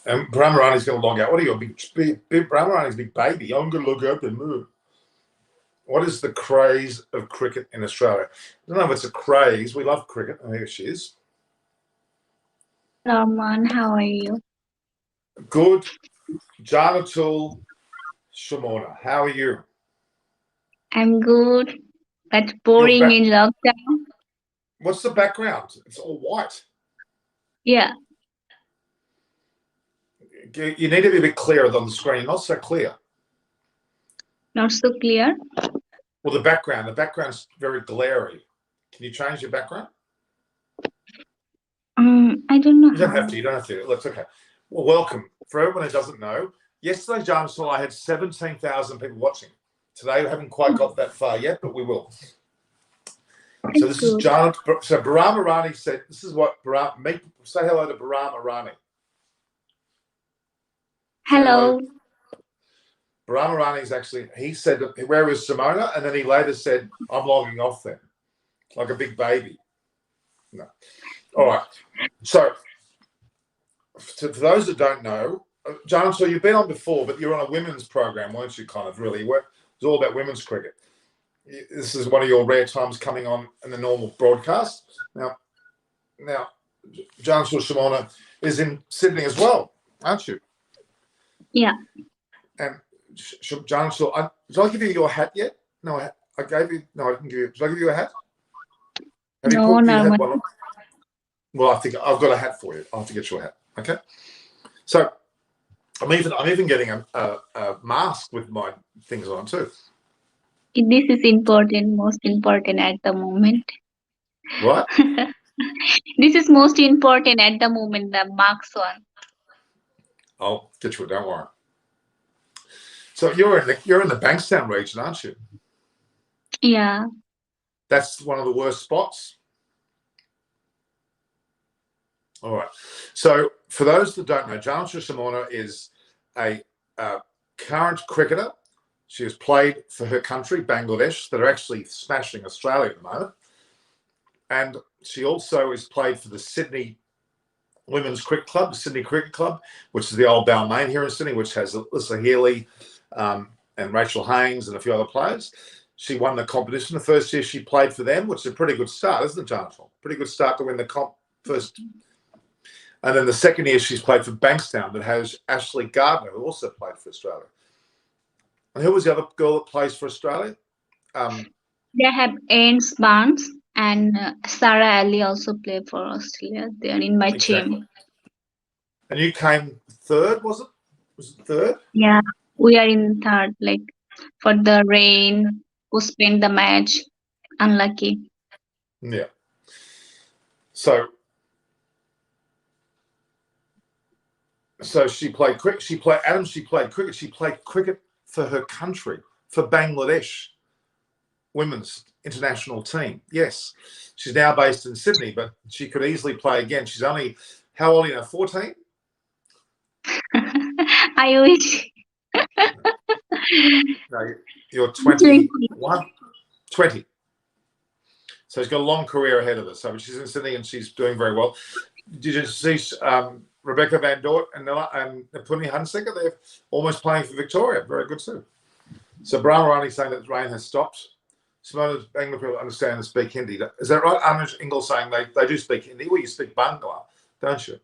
And Brahmarani's going to log out. What are you, big Brahmarani's big baby? I'm going to log out and move. What is the craze of cricket in Australia? I don't know if it's a craze. We love cricket. Oh, here she is. Rahman, how are you? Good. Janatul Shimona, how are you? I'm good, but boring in lockdown. What's the background? It's all white. Yeah. You need to be a bit clearer on the screen. Not so clear. Not so clear? Well, the background's very glary. Can you change your background? I don't know. You don't have to. That's okay. Well, welcome. For everyone who doesn't know, yesterday, James, I had 17,000 people watching. Today, we haven't quite got that far yet, but we will. So this is John. So Bahram Irani said, this is what Bahram, say hello to Bahram Irani. Hello. Bahram Irani's actually, he said, where is Simona? And then he later said, I'm logging off then. Like a big baby. No. All right. So for those that don't know, John, so you've been on before, but you're on a women's program, weren't you, kind of, really? It's all about women's cricket. This is one of your rare times coming on in the normal broadcast. Now, John Simona is in Sydney as well, aren't you? Yeah. And John, did I give you your hat yet? No, I gave you. No, I didn't give you. Did I give you a hat? No. Well, I think I've got a hat for you. I'll have to get you a hat. Okay. So I'm even getting a mask with my things on too. This is important, most important at the moment. What? This is most important at the moment, the marks one. I'll get to it. Don't worry. So you're in the Bankstown region, aren't you? Yeah. That's one of the worst spots. All right. So for those that don't know, Janitra Shimona is a current cricketer. She has played for her country, Bangladesh, that are actually smashing Australia at the moment. And she also has played for the Sydney Women's Cricket Club, the Sydney Cricket Club, which is the old Balmain here in Sydney, which has Alyssa Healy and Rachel Haynes and a few other players. She won the competition the first year she played for them, which is a pretty good start, isn't it, Jonathan? Pretty good start to win the comp first. And then the second year she's played for Bankstown, that has Ashley Gardner, who also played for Australia. And who was the other girl that plays for Australia? They have Ernst Barnes and Sarah Ali also play for Australia. They are in my team. And you came third, was it? Was it third? Yeah, we are in third. Like for the rain, who spent the match, unlucky. Yeah. So she played cricket. She played cricket. She played cricket for her country, for Bangladesh women's international team. Yes, she's now based in Sydney, but she could easily play again. She's only, how old are you now? 14? I wish. No, you're 21. 20. So she's got a long career ahead of her. So she's in Sydney and she's doing very well. Did you see Rebecca Van Dort and Puni Hunsaker? They're almost playing for Victoria. Very good too. So Brahma Rani saying that the rain has stopped. Simona Bangla people understand and speak Hindi. Is that right? Anuj Ingle saying they do speak Hindi. Well, you speak Bangla, don't you?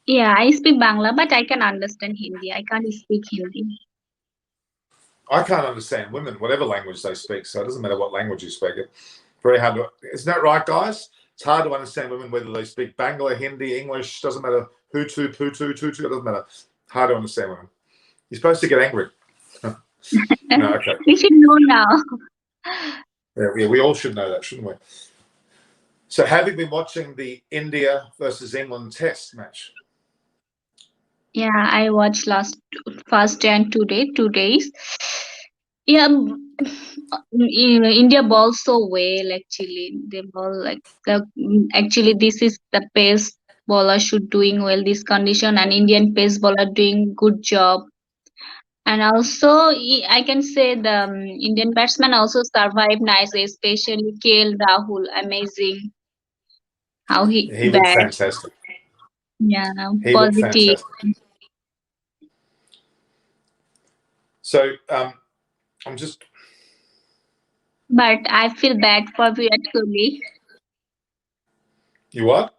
Yeah, I speak Bangla, but I can understand Hindi. I can't speak Hindi. I can't understand women, whatever language they speak. So it doesn't matter what language you speak. It's very hard to. Isn't that right, guys? It's hard to understand women whether they speak Bangla, Hindi, English. Doesn't matter. Hutu, Putu, Tutu. It doesn't matter. Hard to understand women. You're supposed to get angry. No, okay. We should know now. Yeah, we all should know that, shouldn't we? So have you been watching the India versus England test match? Yeah, I watched first and 2 days. Yeah, India ball so well actually. They ball like actually this is the pace bowler should doing well this condition, and Indian pace bowler doing good job. And also I can say the Indian batsman also survived nicely, especially KL Rahul. Amazing how he looked bat. fantastic. Yeah, He positive. looked fantastic. So I'm just. But I feel bad for Virat Kohli. You what?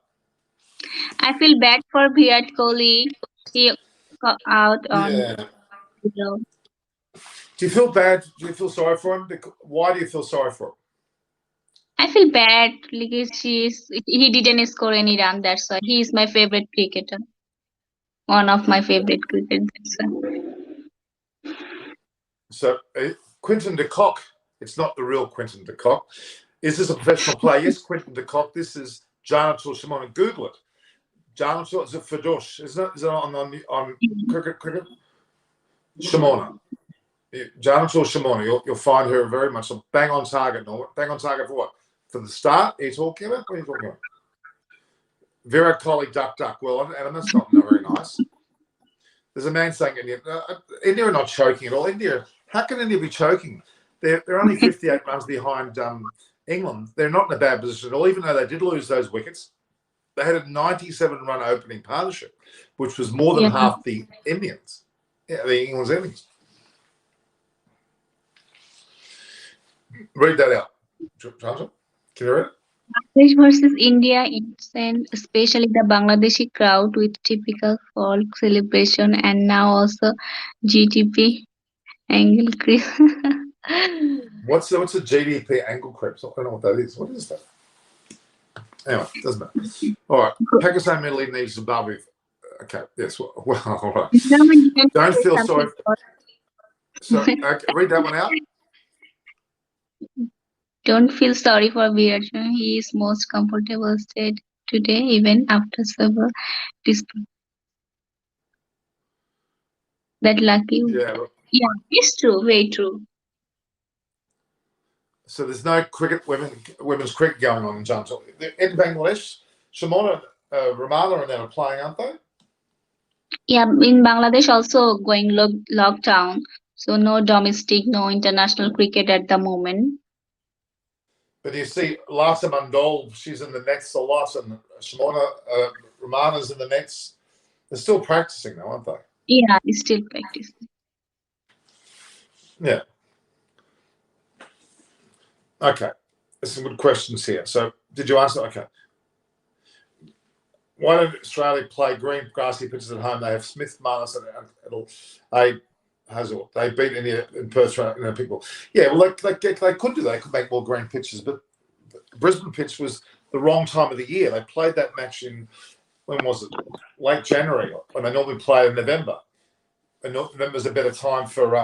I feel bad for Virat Kohli. He got out on. Yeah. Do you feel bad? Do you feel sorry for him? Why do you feel sorry for him? I feel bad because he didn't score any run. That's why he is my favorite cricketer. One of my favorite cricketers. So Quinton de Kock, it's not the real Quinton de Kock. Is this a professional player? Yes, Quinton de Kock. This is Janatul Shimona. Google it. Janatul is a Fadosh. Is it on cricket? Shimona. Janatul Shimona. You'll find her very much a bang on target. Bang on target for what? For the start? Are you talking about? What are you talking about? Virat Kohli, duck. Well, Adam, that's not very nice. There's a man saying India are not choking at all. India, how can India be choking? They're only 58 runs behind England. They're not in a bad position at all, even though they did lose those wickets. They had a 97-run opening partnership, which was more than half the Indians. Yeah, the England's innings. Read that out. Can you read it? Bangladesh versus India, and especially the Bangladeshi crowd with typical folk celebration, and now also GDP angle creep. What's a GDP angle creep? I don't know what that is. What is that? Anyway, doesn't matter. All right. Pakistan, Middle East needs Zimbabwe. Okay. Yes. Well, all right. Don't feel sorry. So read that one out. Don't feel sorry for Virat. He is most comfortable state today, even after several disputes. That lucky. Yeah. Yeah, it's true. Very true. So there's no women's cricket going on in Jamshedpur. In Bangladesh, Shimona, Ramana, and them are playing, aren't they? Yeah, in Bangladesh also going lockdown. So no domestic, no international cricket at the moment. But you see, Lata Mandol, she's in the nets a lot, and Shimona, Ramana's in the nets. They're still practicing, though, aren't they? Yeah, still practice. Yeah. Okay. There's some good questions here. So, did you answer? Okay. Why don't Australia play green grassy pitches at home? They have Smith, Marnus, and Hazel. They beat India in Perth, people. Yeah, well, they could do that. They could make more green pitches, but Brisbane pitch was the wrong time of the year. They played that match in, when was it? Late January, when they normally play in November. And November's a better time for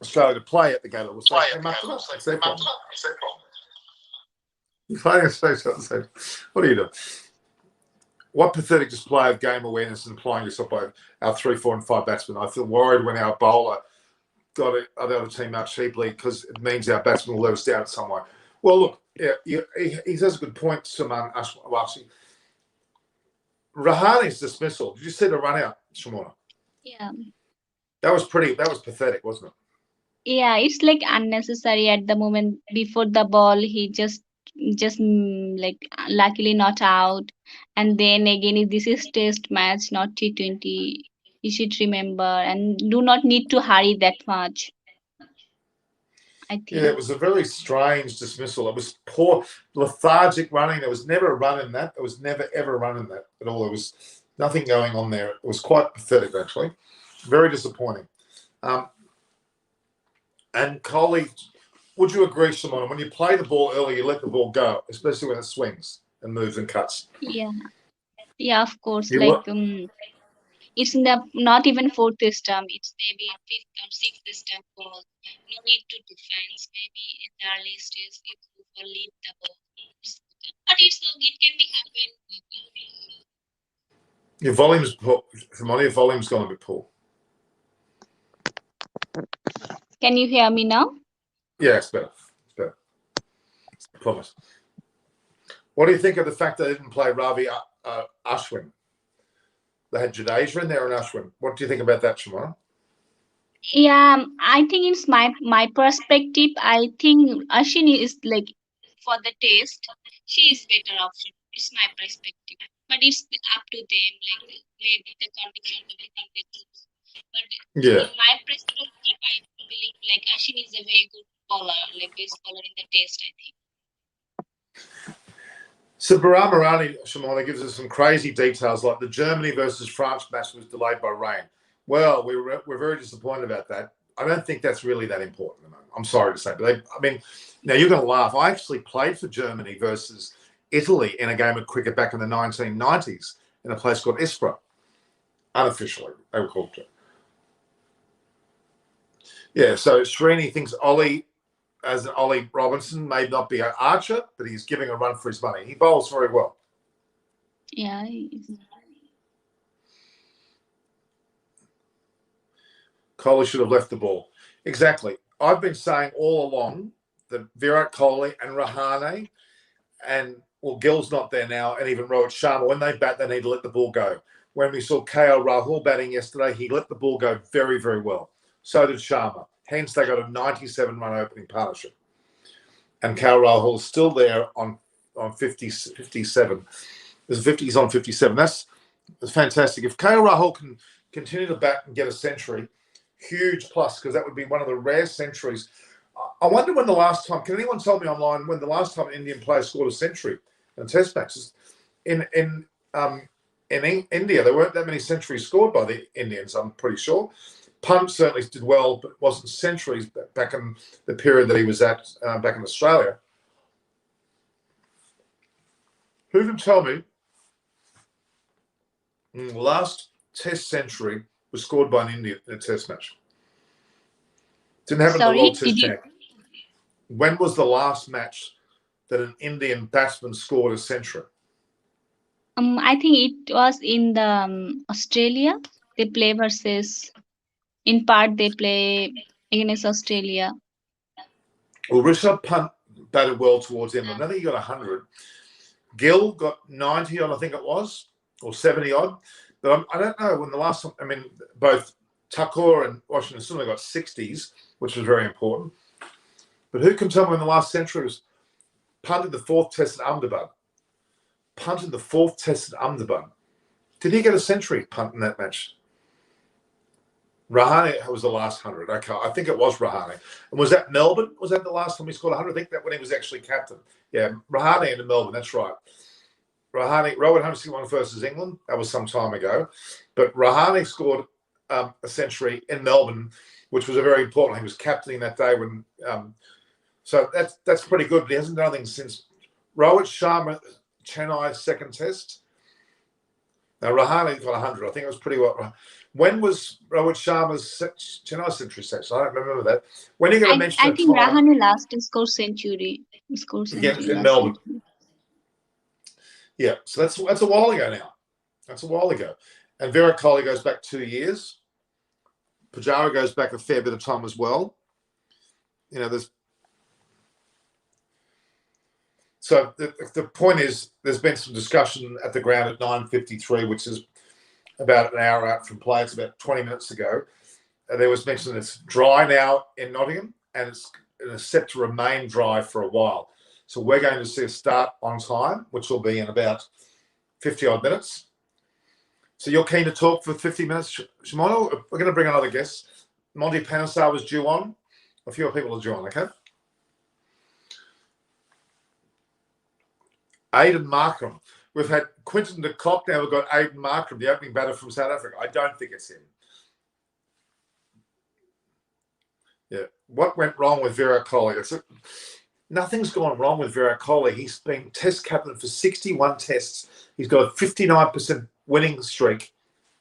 Australia to play at the Gala. They mucked it up. It's their problem. You're playing a social. What are you doing? What pathetic display of game awareness and applying yourself by our 3, 4, and 5 batsmen. I feel worried when our bowler got the other team out cheaply because it means our batsmen will let us down some way. Well, look, yeah, he has a good point, Saman Ashwashi. Rahani's dismissal. Did you see the run out, Shimona? Yeah. That was pathetic, wasn't it? Yeah, it's like unnecessary at the moment. Before the ball, he like luckily not out. And then again, if this is test match, not T20. You should remember and do not need to hurry that much. I Yeah, it think. was a very strange dismissal. It was poor, lethargic running. There was never a run in that. There was never, ever a run in that at all. There was nothing going on there. It was quite pathetic, actually. Very disappointing. And Coley, would you agree, Simon, when you play the ball early, you let the ball go, especially when it swings and moves and cuts? Yeah, yeah, of course. You Like look, it's in the not even fourth system. It's maybe fifth or sixth system ball. No need to defense. Maybe in the early stage you go for lead the ball. But it can be happen. your volume's poor. Simon, your volume's gone a bit poor. Can you hear me now? Yeah, it's better. It's better. I promise. What do you think of the fact that they didn't play Ravi Ashwin? They had Jadeja in there and Ashwin. What do you think about that, Shimon? Yeah, I think it's my perspective. I think Ashini is like for the taste, she is better option. It's my perspective, but it's up to them. Like maybe the condition, everything they choose. But Yeah. in my perspective, I believe like Ashini is a very good bowler, like best bowler in the test. I think. So Bahram Irani, Shimona, gives us some crazy details, like the Germany versus France match was delayed by rain. Well, we're very disappointed about that. I don't think that's really that important. I'm sorry to say, but now you're going to laugh. I actually played for Germany versus Italy in a game of cricket back in the 1990s in a place called Ispra. Unofficially, they were called it. Yeah, so Srini thinks Ollie Robinson may not be an archer, but he's giving a run for his money. He bowls very well. Yeah. Kohli should have left the ball. Exactly. I've been saying all along that Virat Kohli and Rahane Gill's not there now, and even Rohit Sharma, when they bat, they need to let the ball go. When we saw KL Rahul batting yesterday, he let the ball go very, very well. So did Sharma. Hence, they got a 97-run opening partnership. And KL Rahul is still there on 57. He's on 57. That's fantastic. If KL Rahul can continue to bat and get a century, huge plus, because that would be one of the rare centuries. I wonder when the last time, can anyone tell me online when the last time an Indian player scored a century in test matches? In India, there weren't that many centuries scored by the Indians, I'm pretty sure. Punt certainly did well, but wasn't centuries back in the period that he was at back in Australia. Who can tell me the last test century was scored by an Indian in a test match? Didn't happen in the Sorry, World Test Champ. When was the last match that an Indian batsman scored a century? I think it was in the Australia. They play versus. In part, they play against Australia. Well, Rishabh Pant batted well towards England. I think he got 100. Gill got 90 odd, I think it was, or 70 odd. But I don't know when the last time, I mean, both Thakur and Washington Sundar got 60s, which was very important. But who can tell me when the last century was? Punted the fourth test at Ahmedabad. Punted the fourth test at Ahmedabad. Did he get a century punt in that match? Rahane was the last 100. Okay, I think it was Rahane. And was that Melbourne? Was that the last time he scored 100? I think that when he was actually captain. Yeah, Rahane in Melbourne, that's right. Rahane, Rowan Humphrey won versus England. That was some time ago. But Rahane scored a century in Melbourne, which was a very important. He was captaining that day when. So that's pretty good. But he hasn't done anything since. Rohit Sharma, Chennai second test. Now Rahane got 100. I think it was pretty well. When was Rohit Sharma's Chennai century section? I don't remember that. When are you going to mention I think Rahane last scored century. In Melbourne. Century. Yeah, so that's a while ago now. That's a while ago. And Virat Kohli goes back 2 years. Pujara goes back a fair bit of time as well. You know, So the point is, there's been some discussion at the ground at 9:53, which is about an hour out from play. It's about 20 minutes ago. There was mention it's dry now in Nottingham, and it's set to remain dry for a while. So we're going to see a start on time, which will be in about 50 odd minutes. So you're keen to talk for 50 minutes, Shimano? We're going to bring another guest. Monty Panesar was due on. A few people are due on, okay? Aiden Markram. We've had Quinton de Kock, now we've got Aiden Markram, the opening batter from South Africa. I don't think it's him. Yeah. What went wrong with Virat Kohli? Nothing's gone wrong with Virat Kohli. He's been test captain for 61 tests. He's got a 59% winning streak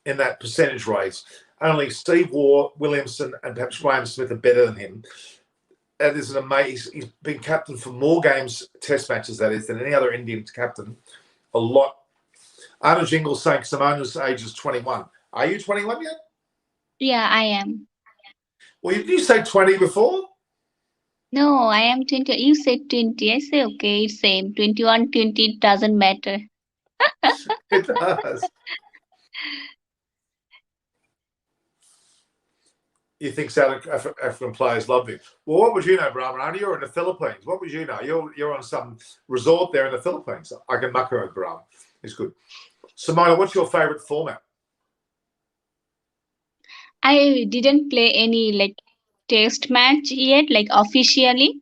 in that percentage race. Only Steve Waugh, Williamson, and perhaps Graham Smith are better than him. That is an amazing. He's been captain for more games, test matches, that is, than any other Indian captain. A lot. Anna Jingle's saying Simona's age is 21. Are you 21 yet? Yeah, I am. Well, did you say 20 before? No, I am 20. You said 20. I say, okay, it's same. 21, 20, it doesn't matter. It does. You think South African players love you. Well, what would you know, Brahman? You're in the Philippines. What would you know? You're on some resort there in the Philippines. I can muck her with Brahman. It's good. Simona, what's your favourite format? I didn't play any test match yet, officially.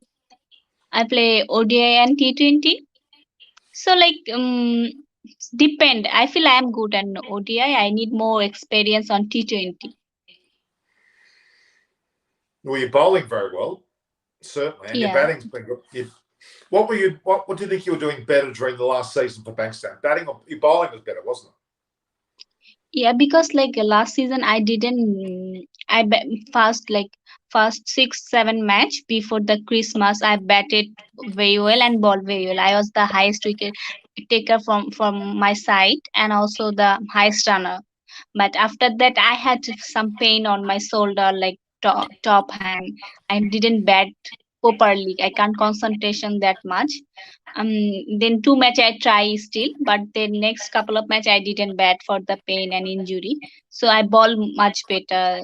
I play ODI and T20. So depend. I feel I am good at ODI. I need more experience on T20. Well, you're bowling very well, certainly, and your batting's been good. What do you think you were doing better during the last season for Bankstown? Batting or your bowling was better, wasn't it? Yeah, because last season I didn't. First 6-7 match before the Christmas I batted very well and bowled very well. I was the highest wicket taker from my side and also the highest runner. But after that I had some pain on my shoulder, top hand. I didn't bat properly. I can't concentration that much. Then 2 match I try still, but the next couple of match I didn't bat for the pain and injury. So I ball much better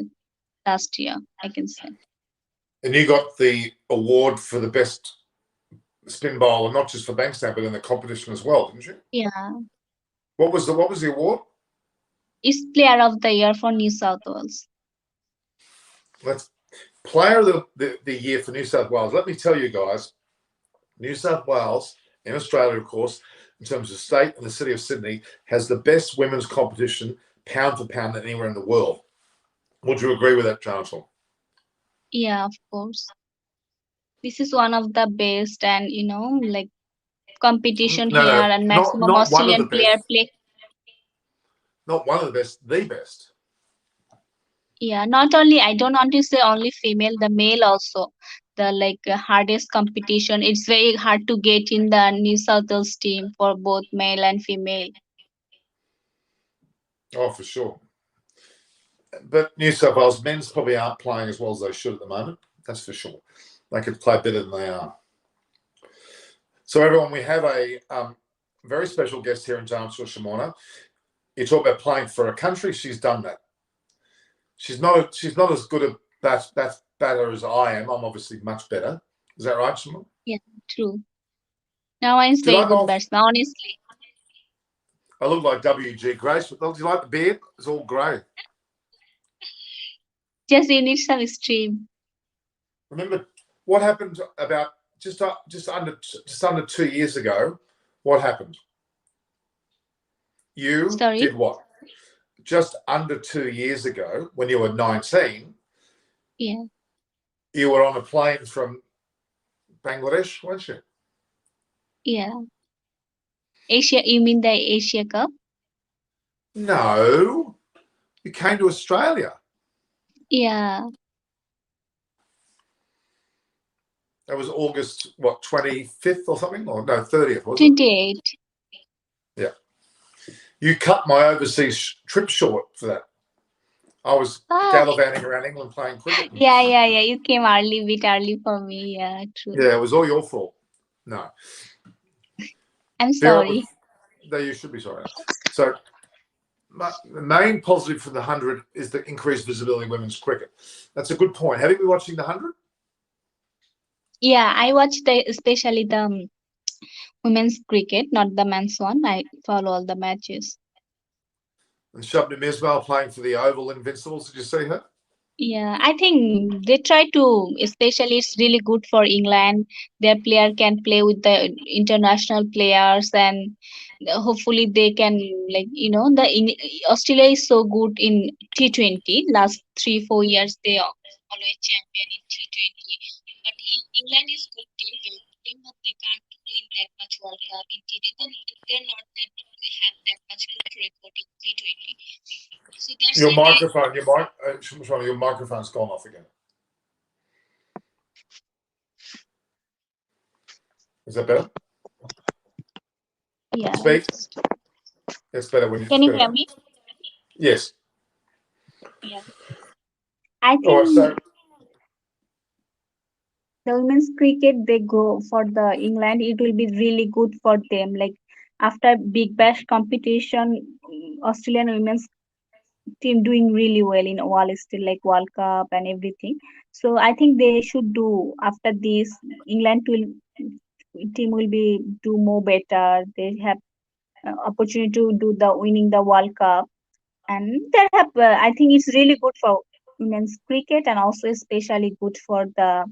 last year, I can say. And you got the award for the best spin bowler, not just for Bankstown, but in the competition as well, didn't you? Yeah. What was the award? It's Player of the Year for New South Wales. Let's Player of the Year for New South Wales. Let me tell you guys, New South Wales, in Australia, of course, in terms of state and the city of Sydney, has the best women's competition pound for pound than anywhere in the world. Would you agree with that, Jonathan? Yeah, of course. This is one of the best and, competition here and maximum not Australian player play. Not one of the best, the best. Yeah, not only, I don't want to say only female, the male also. the hardest competition. It's very hard to get in the New South Wales team for both male and female. Oh, for sure. But New South Wales men's probably aren't playing as well as they should at the moment. That's for sure. They could play better than they are. So, everyone, we have a very special guest here in Jamshur Shimona. You talk about playing for a country. She's done that. She's not as good a batter as I am. I'm obviously much better. Is that right, Shimona? Yeah, true. Now I'm Do you very like good golf? batsman, honestly. I look like W.G. Grace. But do you like the beard? It's all grey. Just you need some stream. Remember what happened about just under 2 years ago? What happened? You Sorry. did what? Just under 2 years ago, when you were 19, Yeah. you were on a plane from Bangladesh, weren't you? Yeah. Asia, you mean the Asia Cup? No, you came to Australia. Yeah. That was August, what, 25th or something? Or no, 30th, wasn't it? 28. Yeah. You cut my overseas trip short for that. I was gallivanting around England playing cricket. Yeah. You came bit early for me. Yeah, true. Yeah, it was all your fault. No. I'm sorry. You should be sorry. So, the main positive for the 100 is the increased visibility in women's cricket. That's a good point. Have you been watching the 100? Yeah, I watch especially the women's cricket, not the men's one. I follow all the matches. And Shabnam Ismail playing for the Oval Invincibles. Did you see her? Yeah, I think they try to, especially it's really good for England. Their player can play with the international players, and hopefully they can, Australia is so good in T20. Last 3-4 years they are always champion in T20. But England is good team, but they can't win that much World Cup in T20. They're not that they have that much good record in T20. So that's Your why your microphone's gone off again. Is that better? Yeah. Speak. It's better when you. Can you hear me? Yes. Yeah. I All right. think So the women's cricket they go for the England, it will be really good for them. Like after Big Bash competition, Australian women's team doing really well in all still like World Cup and everything. So I think they should do after this. England will team will be do more better. They have opportunity to do the winning the World Cup, and they have. I think it's really good for women's cricket and also especially good for the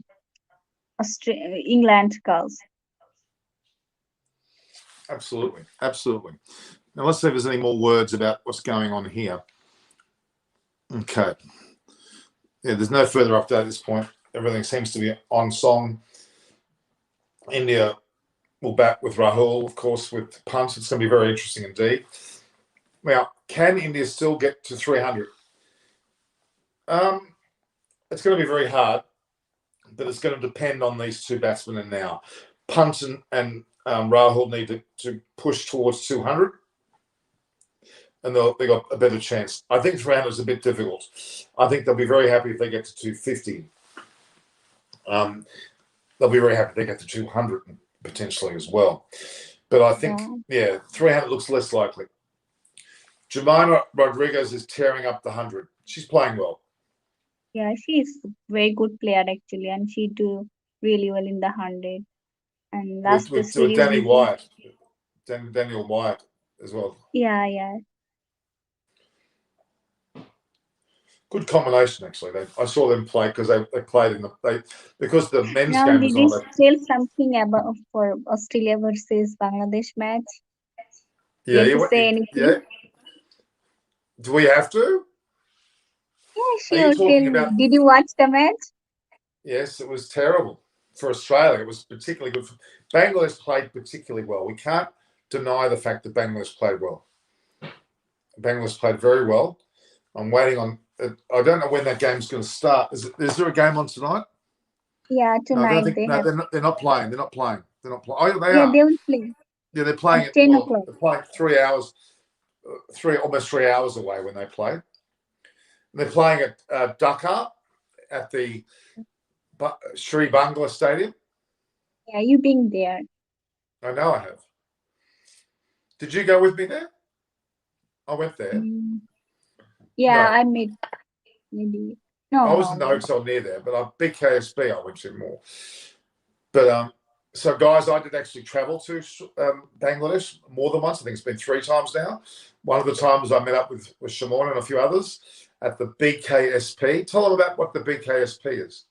England girls. absolutely. Now let's see if there's any more words about what's going on here. Okay. Yeah, there's no further update at this point. Everything seems to be on song. India will bat with Rahul, of course, with punts. It's going to be very interesting indeed. Now, can India still get to 300? It's going to be very hard, but it's going to depend on these two batsmen. And now, Punt and Rahul need to push towards 200, and they got a better chance. I think 300 is a bit difficult. I think they'll be very happy if they get to 250. They'll be very happy if they get to 200 potentially as well. But I think, 300 looks less likely. Jemima Rodriguez is tearing up the 100. She's playing well. Yeah, she's very good player actually, and she do really well in the 100. And last with series Danny we Wyatt, Daniel Wyatt as well. Yeah. Good combination actually. I saw them play because they played because the men's Now, game did was you on. tell something about for Australia versus Bangladesh match? Yeah, You want to say anything? Yeah. Do we have to? Yeah, Are you sure. talking about? Did you watch the match? Yes, it was terrible for Australia. It was particularly good. Bangladesh played particularly well. We can't deny the fact that Bangladesh played well. Bangladesh played very well. I'm waiting on. I don't know when that game's going to start. Is there a game on tonight? Yeah, No, I don't tonight think. they No, have. they're not playing. They're not playing. They're not playing. Oh, they Yeah, are. they will play Yeah, they're at playing it. 10 Well, o'clock. they're playing 3 hours, almost 3 hours away when they play. And they're playing at Dhaka at the Sri Bangla Stadium. Yeah, you being there. I know I have. Did you go with me there? I went there. Mm. Yeah, No, I made maybe. No, I was no, in the no. hotel near there, but big KSB I went to more. But so guys, I did actually travel to Bangladesh more than once. I think it's been 3 times now. One of the times I met up with Shimon and a few others at the BKSP. Tell them about what the BKSP is.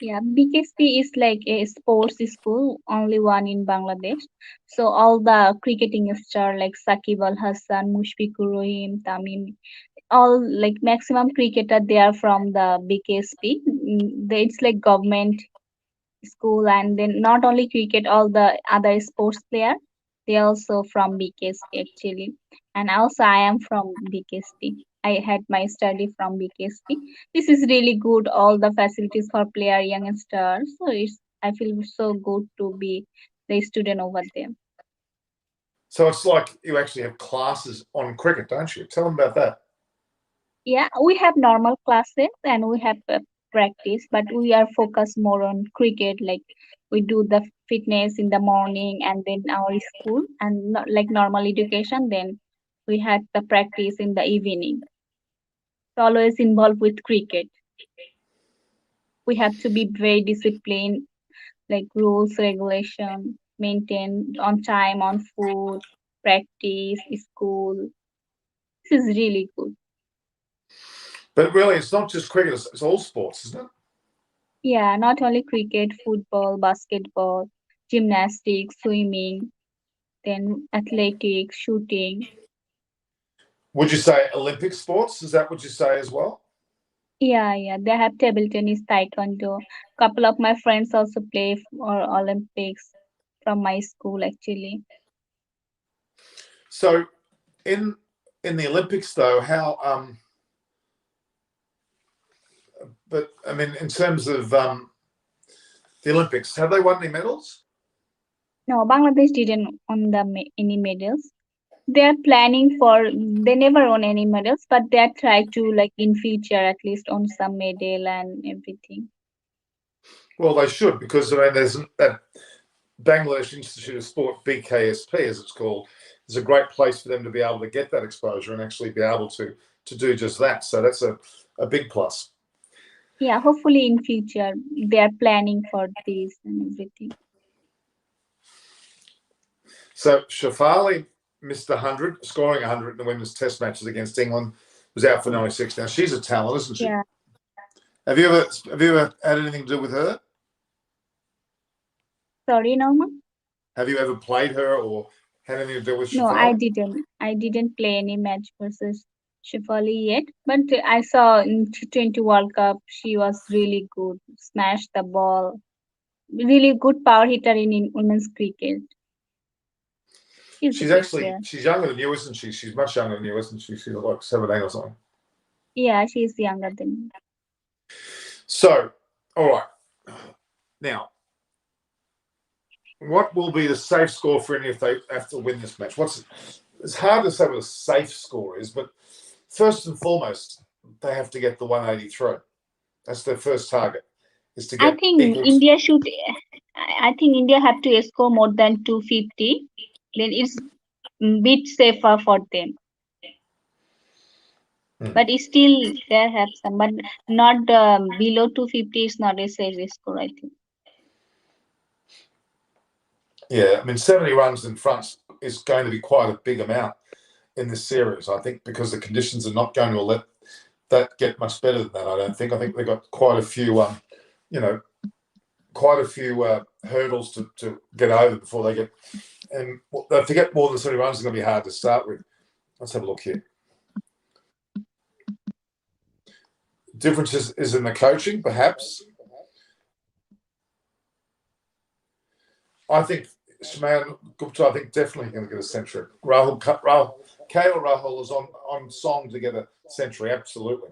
Yeah, BKSP is like a sports school, only one in Bangladesh. So all the cricketing star like Sakib Al Hasan, Mushfiqur Rahim, Tamim, all like maximum cricketer they are from the BKSP. It's like government school, and then not only cricket, all the other sports player they also from BKSP actually. And also I am from BKSP. I had my study from BKSP. This is really good, all the facilities for player youngsters. So it's, I feel so good to be the student over there. So it's like you actually have classes on cricket, don't you? Tell them about that. Yeah, we have normal classes and we have practice, but we are focused more on cricket. Like we do the fitness in the morning and then our school and not like normal education. Then we had the practice in the evening. So always involved with cricket. We have to be very disciplined, like rules, regulation, maintain on time, on food, practice, school. This is really good. But really, it's not just cricket; it's all sports, isn't it? Yeah, not only cricket, football, basketball, gymnastics, swimming, then athletics, shooting. Would you say Olympic sports? Is that what you say as well? Yeah, yeah, they have table tennis, taekwondo. Couple of my friends also play for Olympics from my school actually. So in the Olympics, though, how but I mean, in terms of the Olympics, have they won any medals? No, Bangladesh didn't won the any medals. They are planning for. They never won any medals, but they are try to like in future at least own some medal and everything. Well, they should, because I mean, there's that Bangladesh Institute of Sport, BKSP, as it's called, is a great place for them to be able to get that exposure and actually be able to do just that. So that's a big plus. Yeah, hopefully in future they are planning for this and everything. So Shafali missed 100, scoring 100 in the women's Test matches against England, was out for 96. Now she's a talent, isn't she? Yeah. Have you ever had anything to do with her? Sorry, Norman. Have you ever played her or had anything to do with No, I Shafali? didn't. I didn't play any match versus Shefali yet, but I saw in T20 World Cup she was really good, smashed the ball, really good power hitter in women's cricket. She's the best player. She's younger than you, isn't she? She's much younger than you, isn't she? She's like 17 or something. Yeah, she's younger than me. So, all right. Now, what will be the safe score for India if they have to win this match? It's hard to say what a safe score is, but first and foremost, they have to get the 183. That's their first target, is to I get think equal. India should. I think India have to score more than 250. Then it's bit safer for them. But it's still there have some, but not below 250 is not a safe score, I think. Yeah, I mean, 70 runs in front is going to be quite a big amount in this series, I think, because the conditions are not going to let that get much better than that, I don't think. I think they've got quite a few, hurdles to get over before they get. And to get more than 70 runs is going to be hard to start with. Let's have a look here. Difference is in the coaching, perhaps. I think Shman Gupta, I think definitely going to get a century. KL Rahul is on song to get a century, absolutely.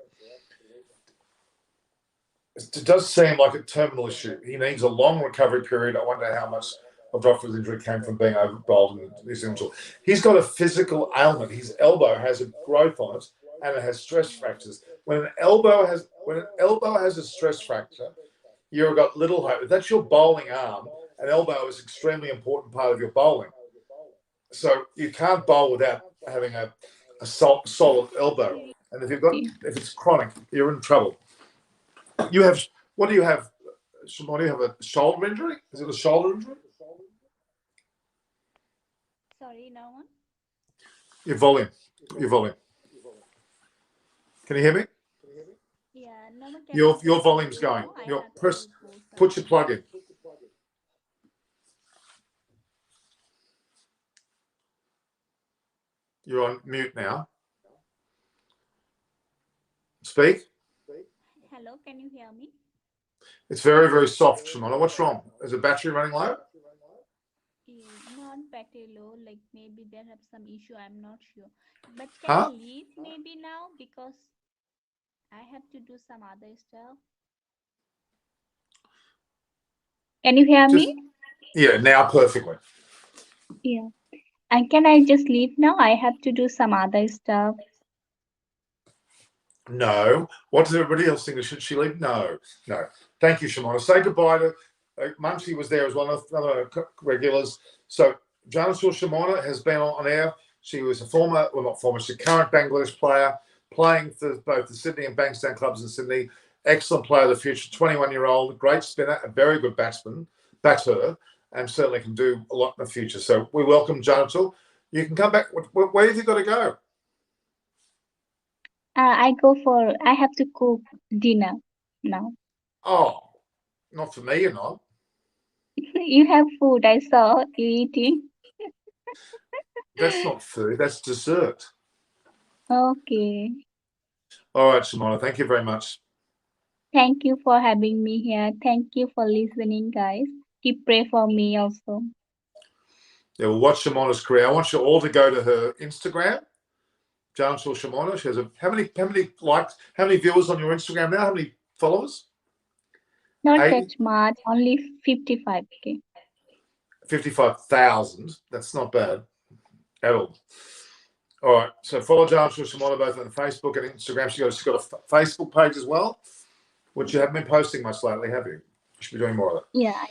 it does seem like a terminal issue. He needs a long recovery period. I wonder how much of Jofra's injury came from being overbowled in this injury. He's got a physical ailment. His elbow has a growth on it, and it has stress fractures. When an elbow has a stress fracture, you've got little hope. If that's your bowling arm, an elbow is an extremely important part of your bowling. So you can't bowl without having a solid elbow. And if it's chronic, you're in trouble. What do you have? Shimon, do you have a shoulder injury? Is it a shoulder injury? Sorry, no one. Your volume. Can you hear me? Yeah, no one can. Your volume's going. Put your plug in. You're on mute now. Speak. Hello, can you hear me? It's very, very soft, Shimona. What's wrong? Is the battery running low? Not battery low. Like maybe they have some issue. I'm not sure. But can Huh? I leave maybe now because I have to do some other stuff. Can you hear me? Yeah, now perfectly. Yeah. And can I just leave now? I have to do some other stuff. No. What does everybody else think? Should she leave? No. Thank you, Shimona. Say goodbye to Munchie was there as one of the regulars. So Janasul Shimona has been on air. She was she's a current Bangladesh player playing for both the Sydney and Bankstown clubs in Sydney. Excellent player of the future, 21-year-old, great spinner, a very good batter, and certainly can do a lot in the future. So we welcome Janasul. You can come back. Where have you got to go? I have to cook dinner now. Oh, not for me, you're not. You have food. I saw you eating. That's not food. That's dessert. Okay. All right, Shimona. Thank you very much. Thank you for having me here. Thank you for listening, guys. Keep pray for me also. Yeah, well, watch Shimona's career. I want you all to go to her Instagram, Janasul Shimona. She has how many likes? How many viewers on your Instagram now? How many followers? Not 80? that much. Only 55K. 55,000. That's not bad at all. All right. So follow Janasul Shimona both on Facebook and Instagram. She's got a Facebook page as well, which you haven't been posting much lately, have you? You should be doing more of that. Yeah.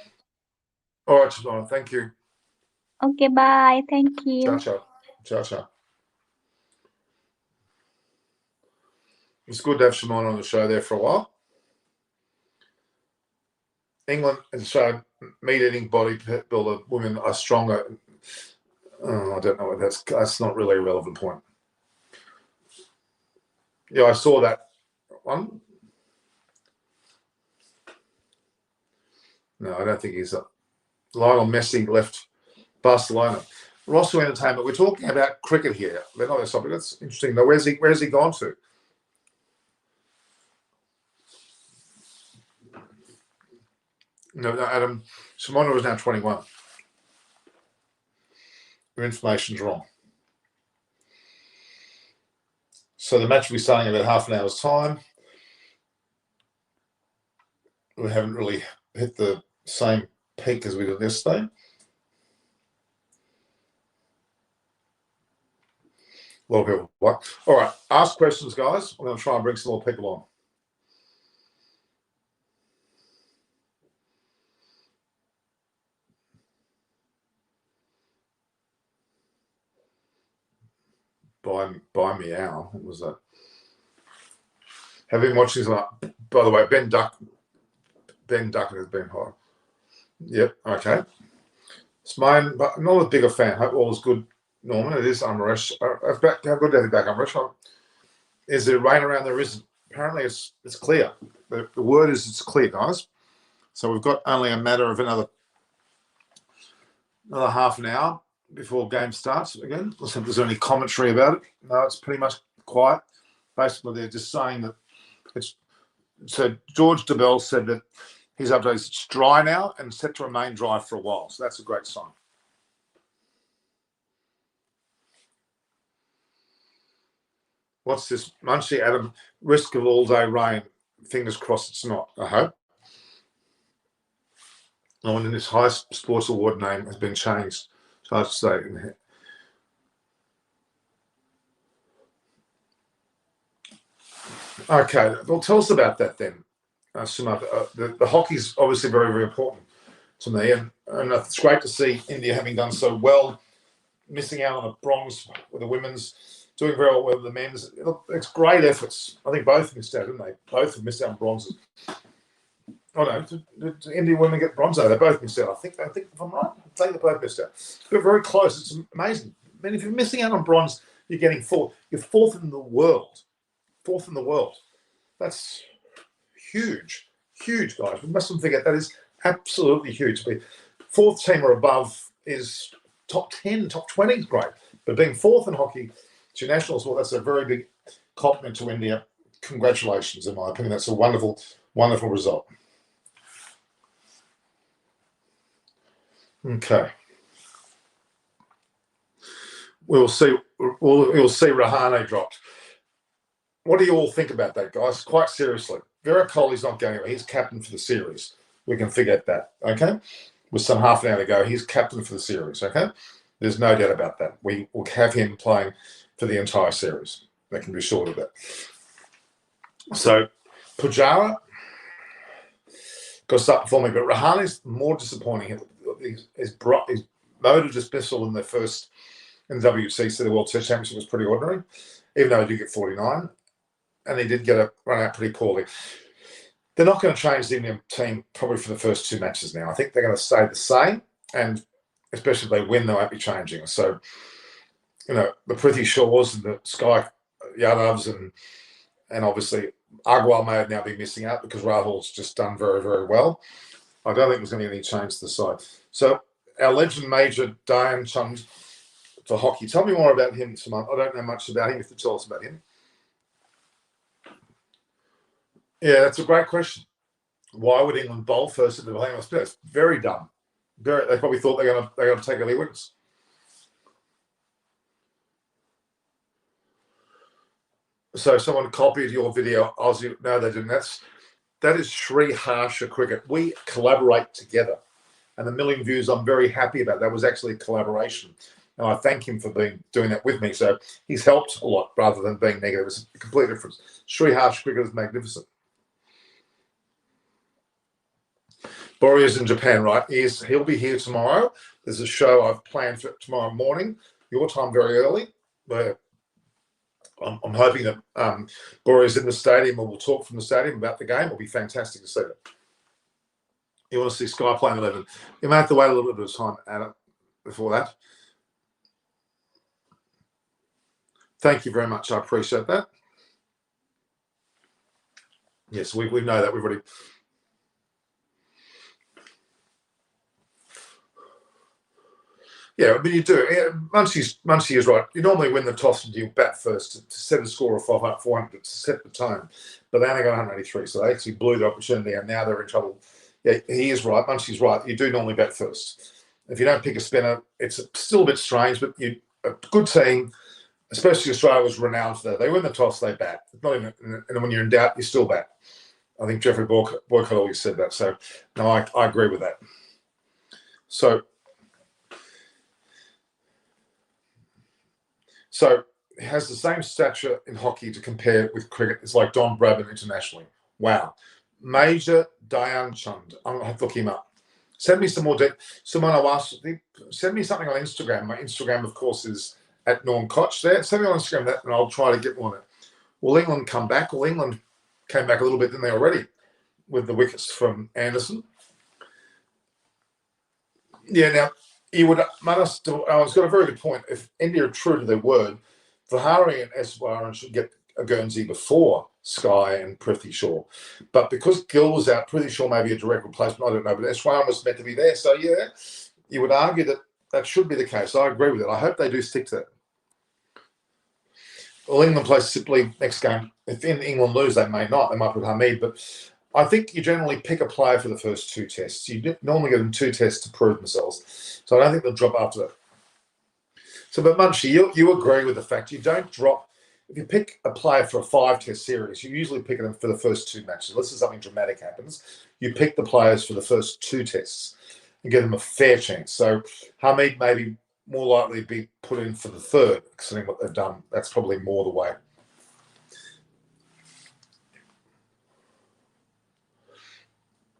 All right, Shimona. Thank you. Okay, bye. Thank you. Ciao. It's good to have Shimona on the show there for a while. England has shown meat-eating bodybuilder women are stronger. Oh, I don't know. That's not really a relevant point. Yeah, I saw that one. No, I don't think he's up. Lionel Messi left Barcelona. Rosso Entertainment. We're talking about cricket here. They're not that topic. That's interesting. Though, where's he gone to? No, Adam. Simona is now 21. Your information's wrong. So the match will be starting in about half an hour's time. We haven't really hit the same peak as we did yesterday. A lot of people like. All right, ask questions, guys. I'm going to try and bring some more people on. By meow. What was that? Have been watching some. By the way, Ben Ducken has been high. Yep. Okay. It's mine, but I'm not a bigger fan. Hope all is good, Norman. It is Amresh. How good to have you back, Amresh? Is there rain around? There isn't. Apparently, it's clear. The word is it's clear, guys. So we've got only a matter of another half an hour before game starts again. Listen, if there's any commentary about it. No, it's pretty much quiet. Basically, they're just saying that it's. So George DeBell said that his update is it's dry now and set to remain dry for a while. So that's a great sign. What's this? Munchie Adam, risk of all-day rain. fingers crossed it's not, I hope. Oh, and then this high sports award name has been changed. So I have to say, okay, well, tell us about that then, Sumant. The hockey's obviously very, very important to me, and it's great to see India having done so well, missing out on a bronze with the women's, doing very well with the men's. It's great efforts. I think both missed out, didn't they? Both have missed out on bronzes. Oh no, did Indian women get bronze? No, they both missed out. I think if I'm right, I think they both missed out. But very close. It's amazing. I mean, if you're missing out on bronze, you're getting fourth. You're fourth in the world. Fourth in the world. That's huge. Huge, guys. We mustn't forget that is absolutely huge. To be fourth team or above is top 10, top 20 is great. But being fourth in hockey to nationals, well, that's a very big compliment to India. Congratulations, in my opinion. That's a wonderful, wonderful result. Okay. We'll see Rahane dropped. What do you all think about that, guys? Quite seriously. Virat Kohli's not going anywhere. He's captain for the series. We can forget that, okay? With some half an hour to go, he's captain for the series, okay? There's no doubt about that. We will have him playing for the entire series. They can be sure of that. So, Pujara got to start performing, but Rahane's more disappointing. His mode of dismissal in the WTC, the World Test Championship, was pretty ordinary, even though he did get 49, and he did get run out pretty poorly. They're not going to change the Indian team probably for the first two matches now. I think they're going to stay the same, and especially if they win, they won't be changing. So, the Prithvi Shaws and the Sky Yadavs and obviously Agarwal may have now been missing out because Rahul's just done very, very well. I don't think there's going to be any change to the side. So our legend major, Dhyan Chand, for hockey. Tell me more about him, Sumant. I don't know much about him. You have to tell us about him. Yeah, that's a great question. Why would England bowl first at the Bahamas? It's very dumb. They probably thought they're going to take early winners. So someone copied your video, Aussie. No, they didn't. That is Sri Harsha Cricket. We collaborate together. And the million views, I'm very happy about. That was actually a collaboration. And I thank him for doing that with me. So he's helped a lot rather than being negative. It's a complete difference. Sri Harsha Cricket is magnificent. Bori is in Japan, right? He'll be here tomorrow. There's a show I've planned for tomorrow morning, your time very early, where I'm hoping that Bori is in the stadium and we'll talk from the stadium about the game. It'll be fantastic to see it. You want to see Sky playing 11. You may have to wait a little bit of time, Anna, before that. Thank you very much. I appreciate that. Yes, we know that. We've already... Yeah, I mean, you do. Munchie is right. You normally win the toss and you bat first to set a score of 400 to set the tone. But they only got 183, so they actually blew the opportunity, and now they're in trouble. Yeah, he is right. Munchie's right. You do normally bat first. If you don't pick a spinner, it's still a bit strange, but a good team, especially Australia, was renowned for that. They win the toss, they bat. Not even, and when you're in doubt, you still bat. I think Jeffrey Boycott always said that. So, no, I agree with that. So he has the same stature in hockey to compare with cricket. It's like Don Bradman internationally. Wow. Major Dhyan Chand. I'm going to have to look him up. Send me some more data. Send me something on Instagram. My Instagram, of course, is at Norm Koch there. Send me on Instagram that, and I'll try to get one on it. Will England come back? Well, England came back a little bit, didn't they, already, with the wickets from Anderson? Yeah, now, you would, Manas, it's got a very good point. If India are true to their word, Vihari and Eswaran should get a Guernsey before Sky and Prithvi Shaw. But because Gill was out, Prithvi Shaw may be a direct replacement, I don't know, but Eswaran was meant to be there. So, yeah, you would argue that should be the case. I agree with it. I hope they do stick to that. Well, England plays simply next game. If England lose, they may not. They might put Hamid, but I think you generally pick a player for the first two tests. You normally give them two tests to prove themselves. So I don't think they'll drop after that. So, but Munchie, you agree with the fact you don't drop if you pick a player for a 5-test series, you usually pick them for the first 2 matches. Unless something dramatic happens, you pick the players for the first 2 tests and give them a fair chance. So Hamid may be more likely to be put in for the third, considering what they've done. That's probably more the way.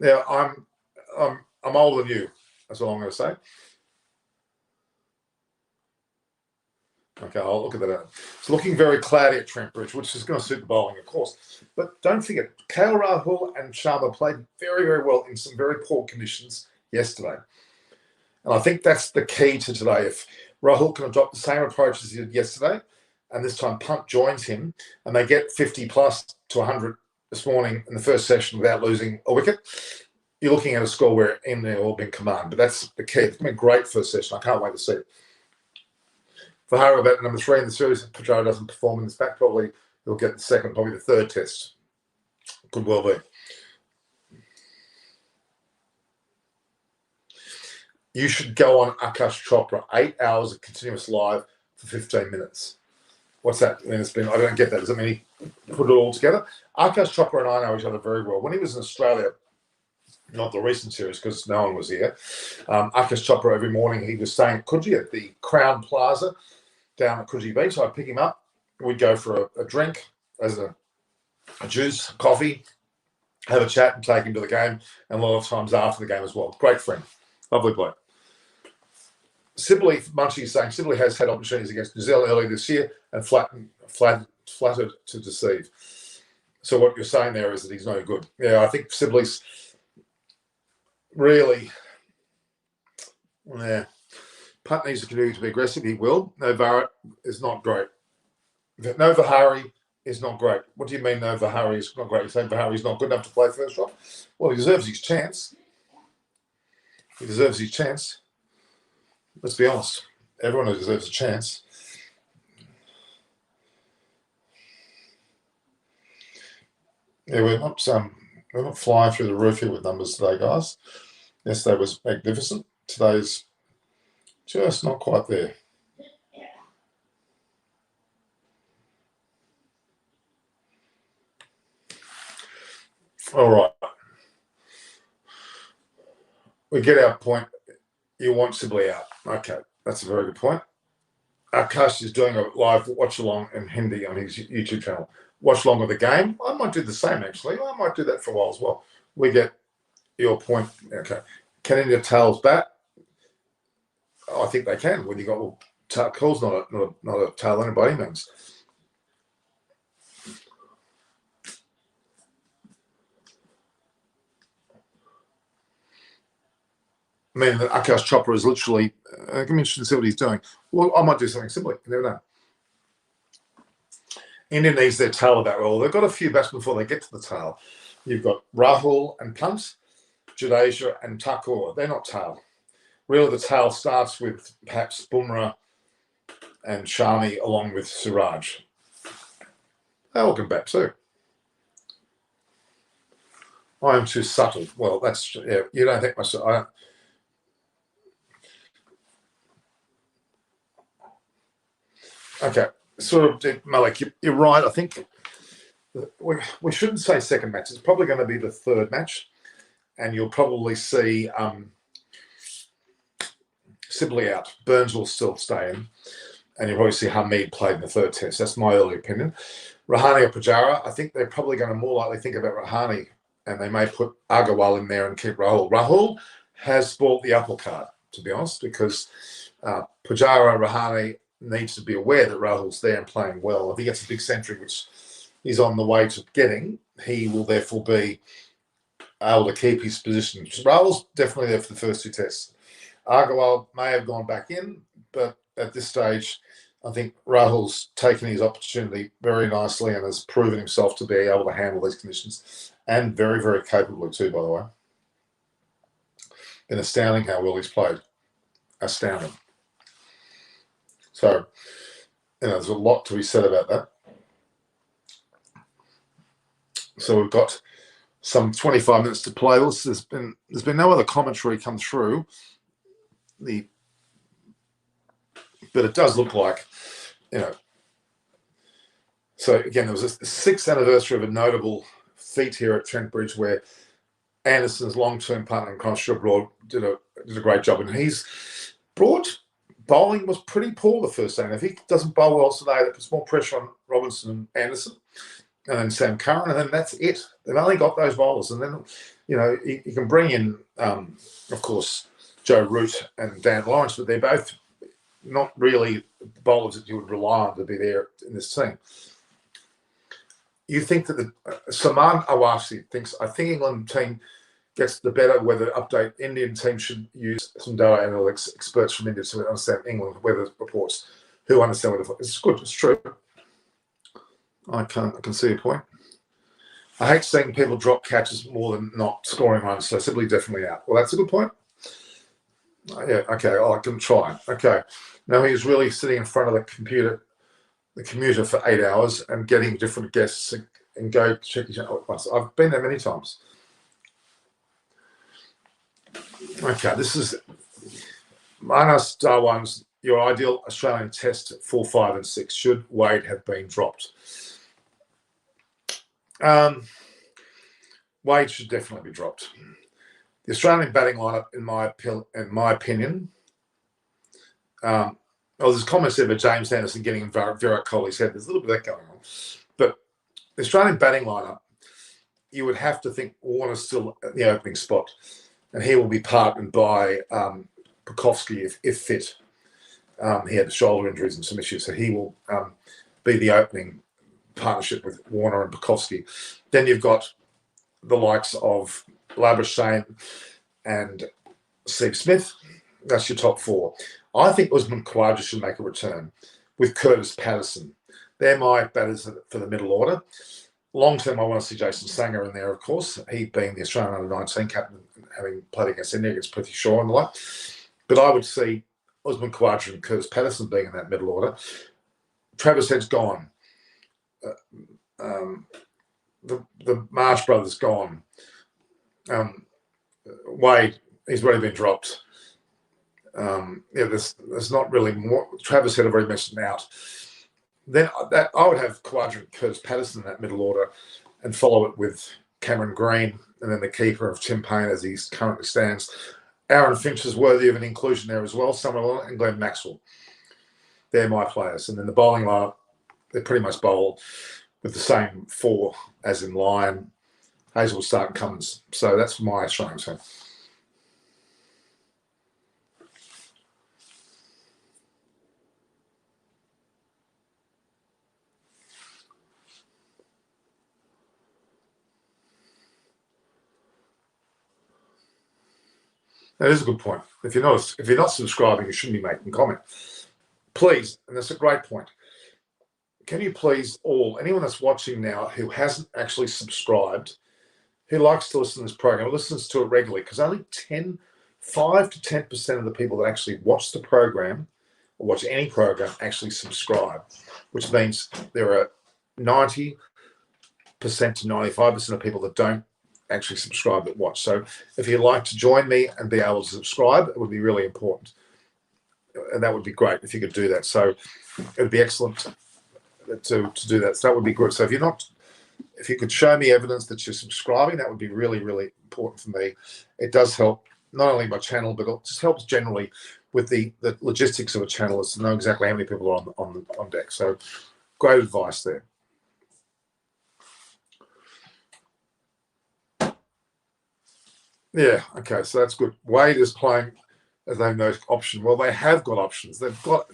Now, I'm older than you. That's all I'm going to say. Okay, I'll look at that. It's looking very cloudy at Trent Bridge, which is going to suit the bowling, of course. But don't forget, KL Rahul and Sharma played very, very well in some very poor conditions yesterday. And I think that's the key to today. If Rahul can adopt the same approach as he did yesterday, and this time Punt joins him, and they get 50 plus to 100 this morning in the first session without losing a wicket, you're looking at a score where India will be in command. But that's the key. It's been a great first session. I can't wait to see it. For Harry, about number 3 in the series, if Pujara doesn't perform in this back, probably he'll get the second, probably the third test. Could well be. You should go on Akash Chopra, 8 hours of continuous live for 15 minutes. What's that? I mean, I don't get that. Does that mean he put it all together? Akash Chopra and I know each other very well. When he was in Australia, not the recent series because no one was here, Akash Chopra every morning, he was staying at Coogee at the Crown Plaza down at Coogee Beach. I'd pick him up. We'd go for a drink as a juice, coffee, have a chat and take him to the game, and a lot of times after the game as well. Great friend. Lovely bloke. Sibley, Munchie's saying Sibley has had opportunities against New Zealand earlier this year and flattered to deceive. So what you're saying there is that he's no good. Yeah, I think Sibley's really, Punt needs to continue to be aggressive. He will. Novara is not great. Novahari is not great. What do you mean Novahari is not great? You're saying Vahari is not good enough to play first drop? Well, he deserves his chance. He deserves his chance. Let's be honest. Everyone deserves a chance. Yeah, we're not flying through the roof here with numbers today, guys. Yesterday was magnificent. Today's just not quite there. All right. We get our point. You want Sibley out. Okay, that's a very good point. Akash is doing a live watch-along in Hindi on his YouTube channel. Watch-along of the game. I might do the same, actually. I might do that for a while as well. We get your point. Okay. Can India tails bat? I think they can. When you got Call's not a tail ender by any means. I mean, Akash Chopra is literally. I'm interested to see what he's doing. Well, I might do something similar. You never know. India needs their tail about well. They've got a few bats before they get to the tail. You've got Rahul and Punt, Jadeja and Thakur. They're not tail. Really, the tail starts with perhaps Bumrah and Shami along with Siraj. They all can bat too. I am too subtle. Well, that's you don't think myself. Okay, sort of, Malik, you're right. I think we shouldn't say second match. It's probably going to be the third match, and you'll probably see Sibley out. Burns will still stay in, and you'll probably see Hamid played in the third test. That's my early opinion. Rahane or Pujara, I think they're probably going to more likely think about Rahane, and they may put Agarwal in there and keep Rahul. Rahul has bought the apple cart, to be honest, because Pujara, Rahane needs to be aware that Rahul's there and playing well. If he gets a big century, which he's on the way to getting, he will therefore be able to keep his position. Rahul's definitely there for the first 2 tests. Agarwal may have gone back in, but at this stage, I think Rahul's taken his opportunity very nicely and has proven himself to be able to handle these conditions, and very, very capably too, by the way. Been astounding how well he's played. Astounding. So, there's a lot to be said about that. So we've got some 25 minutes to play. There's been no other commentary come through. But it does look like, So again, there was a 6th anniversary of a notable feat here at Trent Bridge where Anderson's long-term partner in crime, Broad, did a great job, and Broad's bowling was pretty poor the first day. And if he doesn't bowl well today, that puts more pressure on Robinson and Anderson, and then Sam Curran, and then that's it. They've only got those bowlers, and then you can bring in, of course, Joe Root and Dan Lawrence, but they're both not really bowlers that you would rely on to be there in this team. You think that Saman Awasi thinks, I think England team gets the better weather update. Indian team should use some data analytics experts from India to understand England weather reports, who understand weather. It's good, it's true. I can see your point. I hate seeing people drop catches more than not scoring runs, so simply definitely out. Well, that's a good point. Yeah, okay, I can try. Okay, now he's really sitting in front of the commuter for 8 hours and getting different guests and go check his out once. I've been there many times. Okay, this is Manas Darwan's your ideal Australian test 4, 5, and 6. Should Wade have been dropped? Wade should definitely be dropped. The Australian batting lineup, in my opinion, there's comments there about James Anderson getting in Virat Kohli's head. There's a little bit of that going on. But the Australian batting lineup, you would have to think Warner's still at the opening spot, and he will be partnered by Bukowski if fit. He had shoulder injuries and some issues, so he will be the opening partnership with Warner and Bukowski. Then you've got the likes of Labuschagne and Steve Smith. That's your top 4. I think Usman Khawaja should make a return with Curtis Patterson. They're my batters for the middle order. Long term, I want to see Jason Sanger in there, of course. He being the Australian under-19 captain, having played against India, against Prithvi Shaw and the like. But I would see Usman Khawaja and Curtis Patterson being in that middle order. Travis Head's gone. The Marsh brothers gone. Wade, he's already been dropped. There's not really more. Travis Head already mentioned out. Then I would have Khawaja and Curtis Patterson in that middle order and follow it with Cameron Green and then the keeper of Tim Payne as he currently stands. Aaron Finch is worthy of an inclusion there as well, Summerall and Glenn Maxwell. They're my players. And then the bowling lineup, they pretty much bowl with the same 4 as in Lyon, Hazel, Stark, and Cummins. So that's my Australian team. That is a good point. If you're not subscribing, you shouldn't be making comment. Please, and that's a great point. Can you please anyone that's watching now who hasn't actually subscribed, who likes to listen to this program, listens to it regularly, because only 5 to 10% of the people that actually watch the program or watch any program actually subscribe, which means there are 90% to 95% of people that don't actually subscribe that watch. So if you'd like to join me and be able to subscribe, it would be really important. And that would be great if you could do that. So it would be excellent to do that. So that would be good. So if you could show me evidence that you're subscribing, that would be really, really important for me. It does help not only my channel, but it just helps generally with the logistics of a channel is to know exactly how many people are on deck. So great advice there. Yeah, okay, so that's good. Wade is playing as they have no option. Well, they have got options. They've got,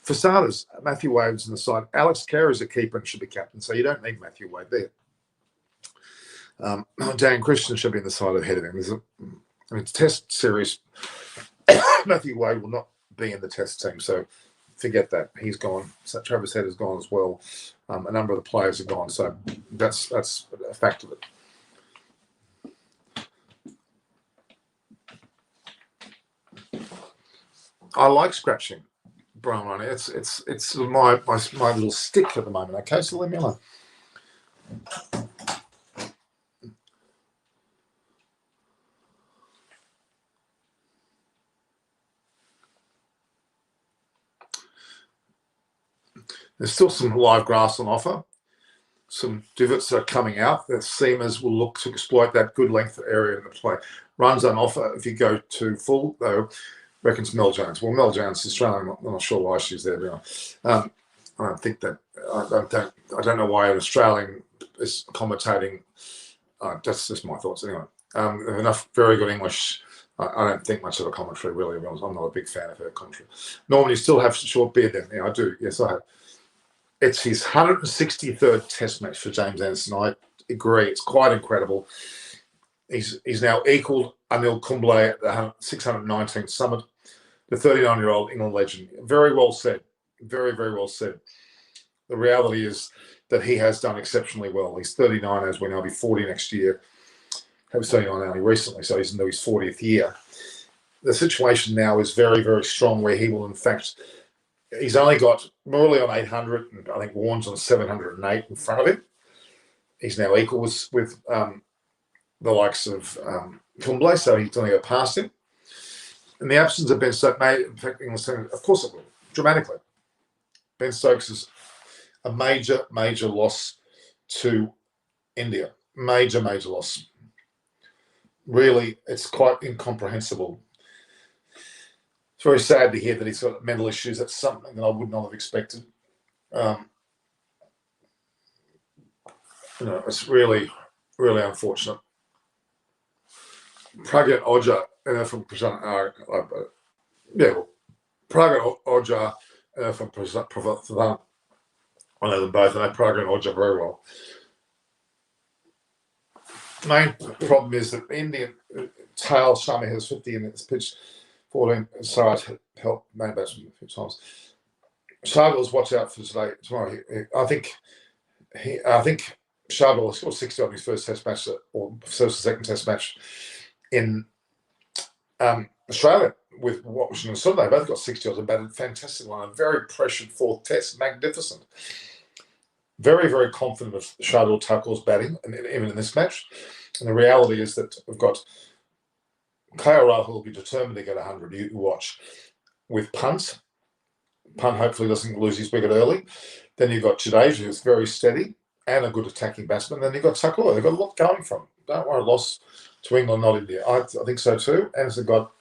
for starters, Matthew Wade's in the side. Alex Kerr is a keeper and should be captain, so you don't need Matthew Wade there. Dan Christian should be in the side ahead of him. It's test series. Matthew Wade will not be in the test team, so forget that. He's gone. So Travis Head has gone as well. A number of the players have gone, so that's a fact of it. I like scratching brown running. It's my little stick at the moment. Okay, so leave me alone. There's still some live grass on offer. some divots that are coming out. The seamers will look to exploit that good length area in the play. Runs on offer if you go to full, though, reckons Mel Jones. Well, Mel Jones is Australian. I'm not sure why she's there. I don't think that. I don't know why an Australian is commentating. That's just my thoughts anyway. Enough very good English. I don't think much of a commentary really. I'm not a big fan of her commentary. Norman, you still have short beard then? Yeah, I do. Yes, I have. It's his 163rd Test match for James Anderson. I agree. It's quite incredible. He's now equalled Anil Kumble at the 619th summit. The 39-year-old England legend. Very well said. Very, very well said. The reality is that he has done exceptionally well. He's 39, as we know. He'll be 40 next year. He was 39 only recently, so he's into his 40th year. The situation now is very, very strong where he will, in fact, he's only got Morley on 800 and I think Warren's on 708 in front of him. He's now equal with the likes of Kumble, so he's going to go past him. In the absence of Ben Stokes, in fact, of course it will, dramatically. Ben Stokes is a major, major loss to India. Major, major loss. Really, it's quite incomprehensible. It's very sad to hear that he's got mental issues. That's something that I would not have expected. It's really, really unfortunate. Pragya Ojha from Prasan, Pragya Ojha from Prasan. I know them both. I know Pragya and Ojha very well. Main problem is that Indian tail Sharma has 50 in this pitch, 14. So I helped main batsman a few times. Shardul's watch out for today. Tomorrow, I think Shardul scored 60 on his first Test match or first or second Test match in Australia with Washington Sunday. They both got 60 odds and batted fantastic one. A very pressured fourth Test, magnificent. Very, very confident of Shardul Thakur's batting, and even in this match. And the reality is that we've got KL Rahul will be determined to get 100. You watch with Punt. Punt hopefully doesn't lose his wicket early. Then you've got Jadeja, who's very steady and a good attacking batsman. Then you've got Thakur. They've got a lot going from. Don't worry, loss to England, not India. I think so too. Anderson got.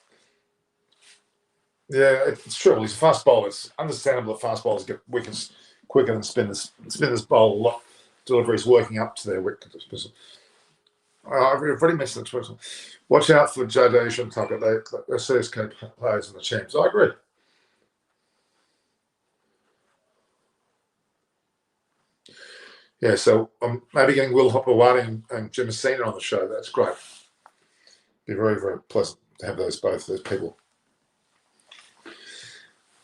Yeah, it's true. He's a fast bowler. It's understandable that fast bowlers get wickets quicker than spinners. Spinners bowl a lot. Deliveries working up to their wicket. I've already mentioned the Twitter. Watch out for Jadeja and Tucker. They're CSK players in the champs. I agree. Yeah, so I'm maybe getting Will Hopewadi and Jim Messina on the show. That's great. Be very, very pleasant to have both those people.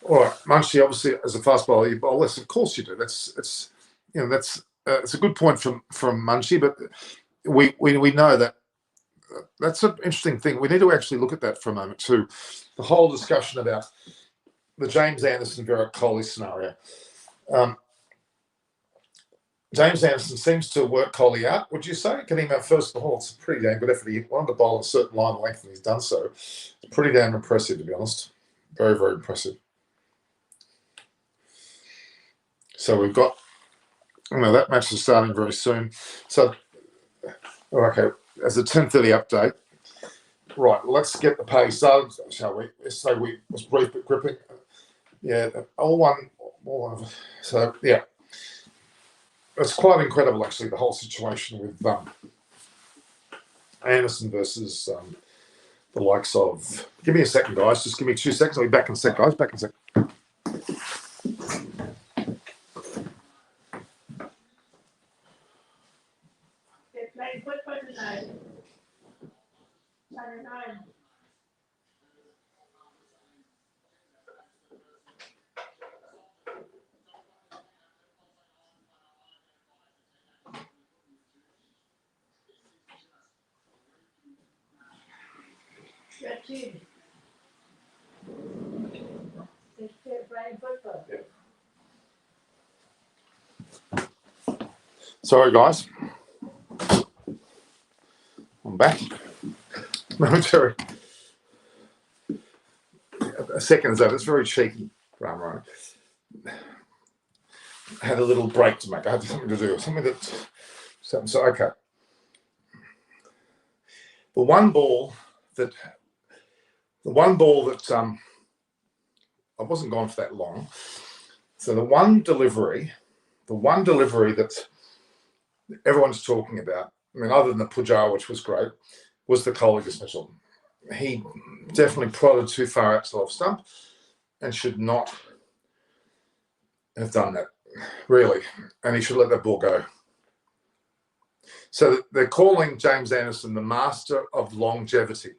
All right, Munchie, obviously, as a fast bowler, you bowl less. Of course you do. It's a good point from Munchie, but we know that that's an interesting thing. We need to actually look at that for a moment too. The whole discussion about the James Anderson, Virat Kohli scenario. James Anderson seems to work Kohli out, would you say? Getting him out first of all, it's a pretty damn good effort. He wanted to bowl a certain line of length and he's done so. It's pretty damn impressive, to be honest. Very, very impressive. So we've got, that match is starting very soon. So, okay, as a 10:30 update. Right, let's get the pay started, shall we? So we was brief but gripping. Yeah, all one. So, yeah. It's quite incredible, actually, the whole situation with Anderson versus the likes of... Give me a second, guys. Just give me 2 seconds. I'll be back in a sec, guys. Back in a sec. They're playing football tonight. Saturday night. Your team. They're playing football. Yeah. Sorry, guys. I'm back. Momentary. A second is over. It's very cheeky, right? had a little break to make. I had something to do, so okay. The one ball that I wasn't gone for that long. So the one delivery that everyone's talking about, I mean, other than the Pujar, which was great, was the Collier special. He definitely prodded too far outside of stump and should not have done that, really. And he should let that ball go. So they're calling James Anderson the master of longevity.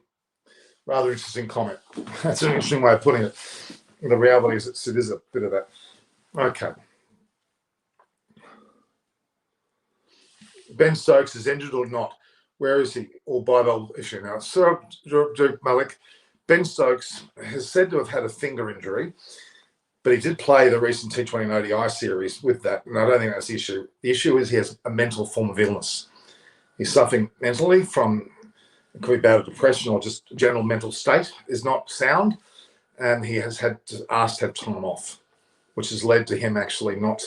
Rather interesting comment. That's an interesting way of putting it. The reality is it is a bit of that. Okay. Ben Stokes is injured or not? Where is he? Or Bible issue now. So, Malik, Ben Stokes is said to have had a finger injury, but he did play the recent T20 and ODI series with that, and I don't think that's the issue. The issue is he has a mental form of illness. He's suffering mentally from, it could be bout of depression or just general mental state is not sound, and he has had to ask to have time off, which has led to him actually not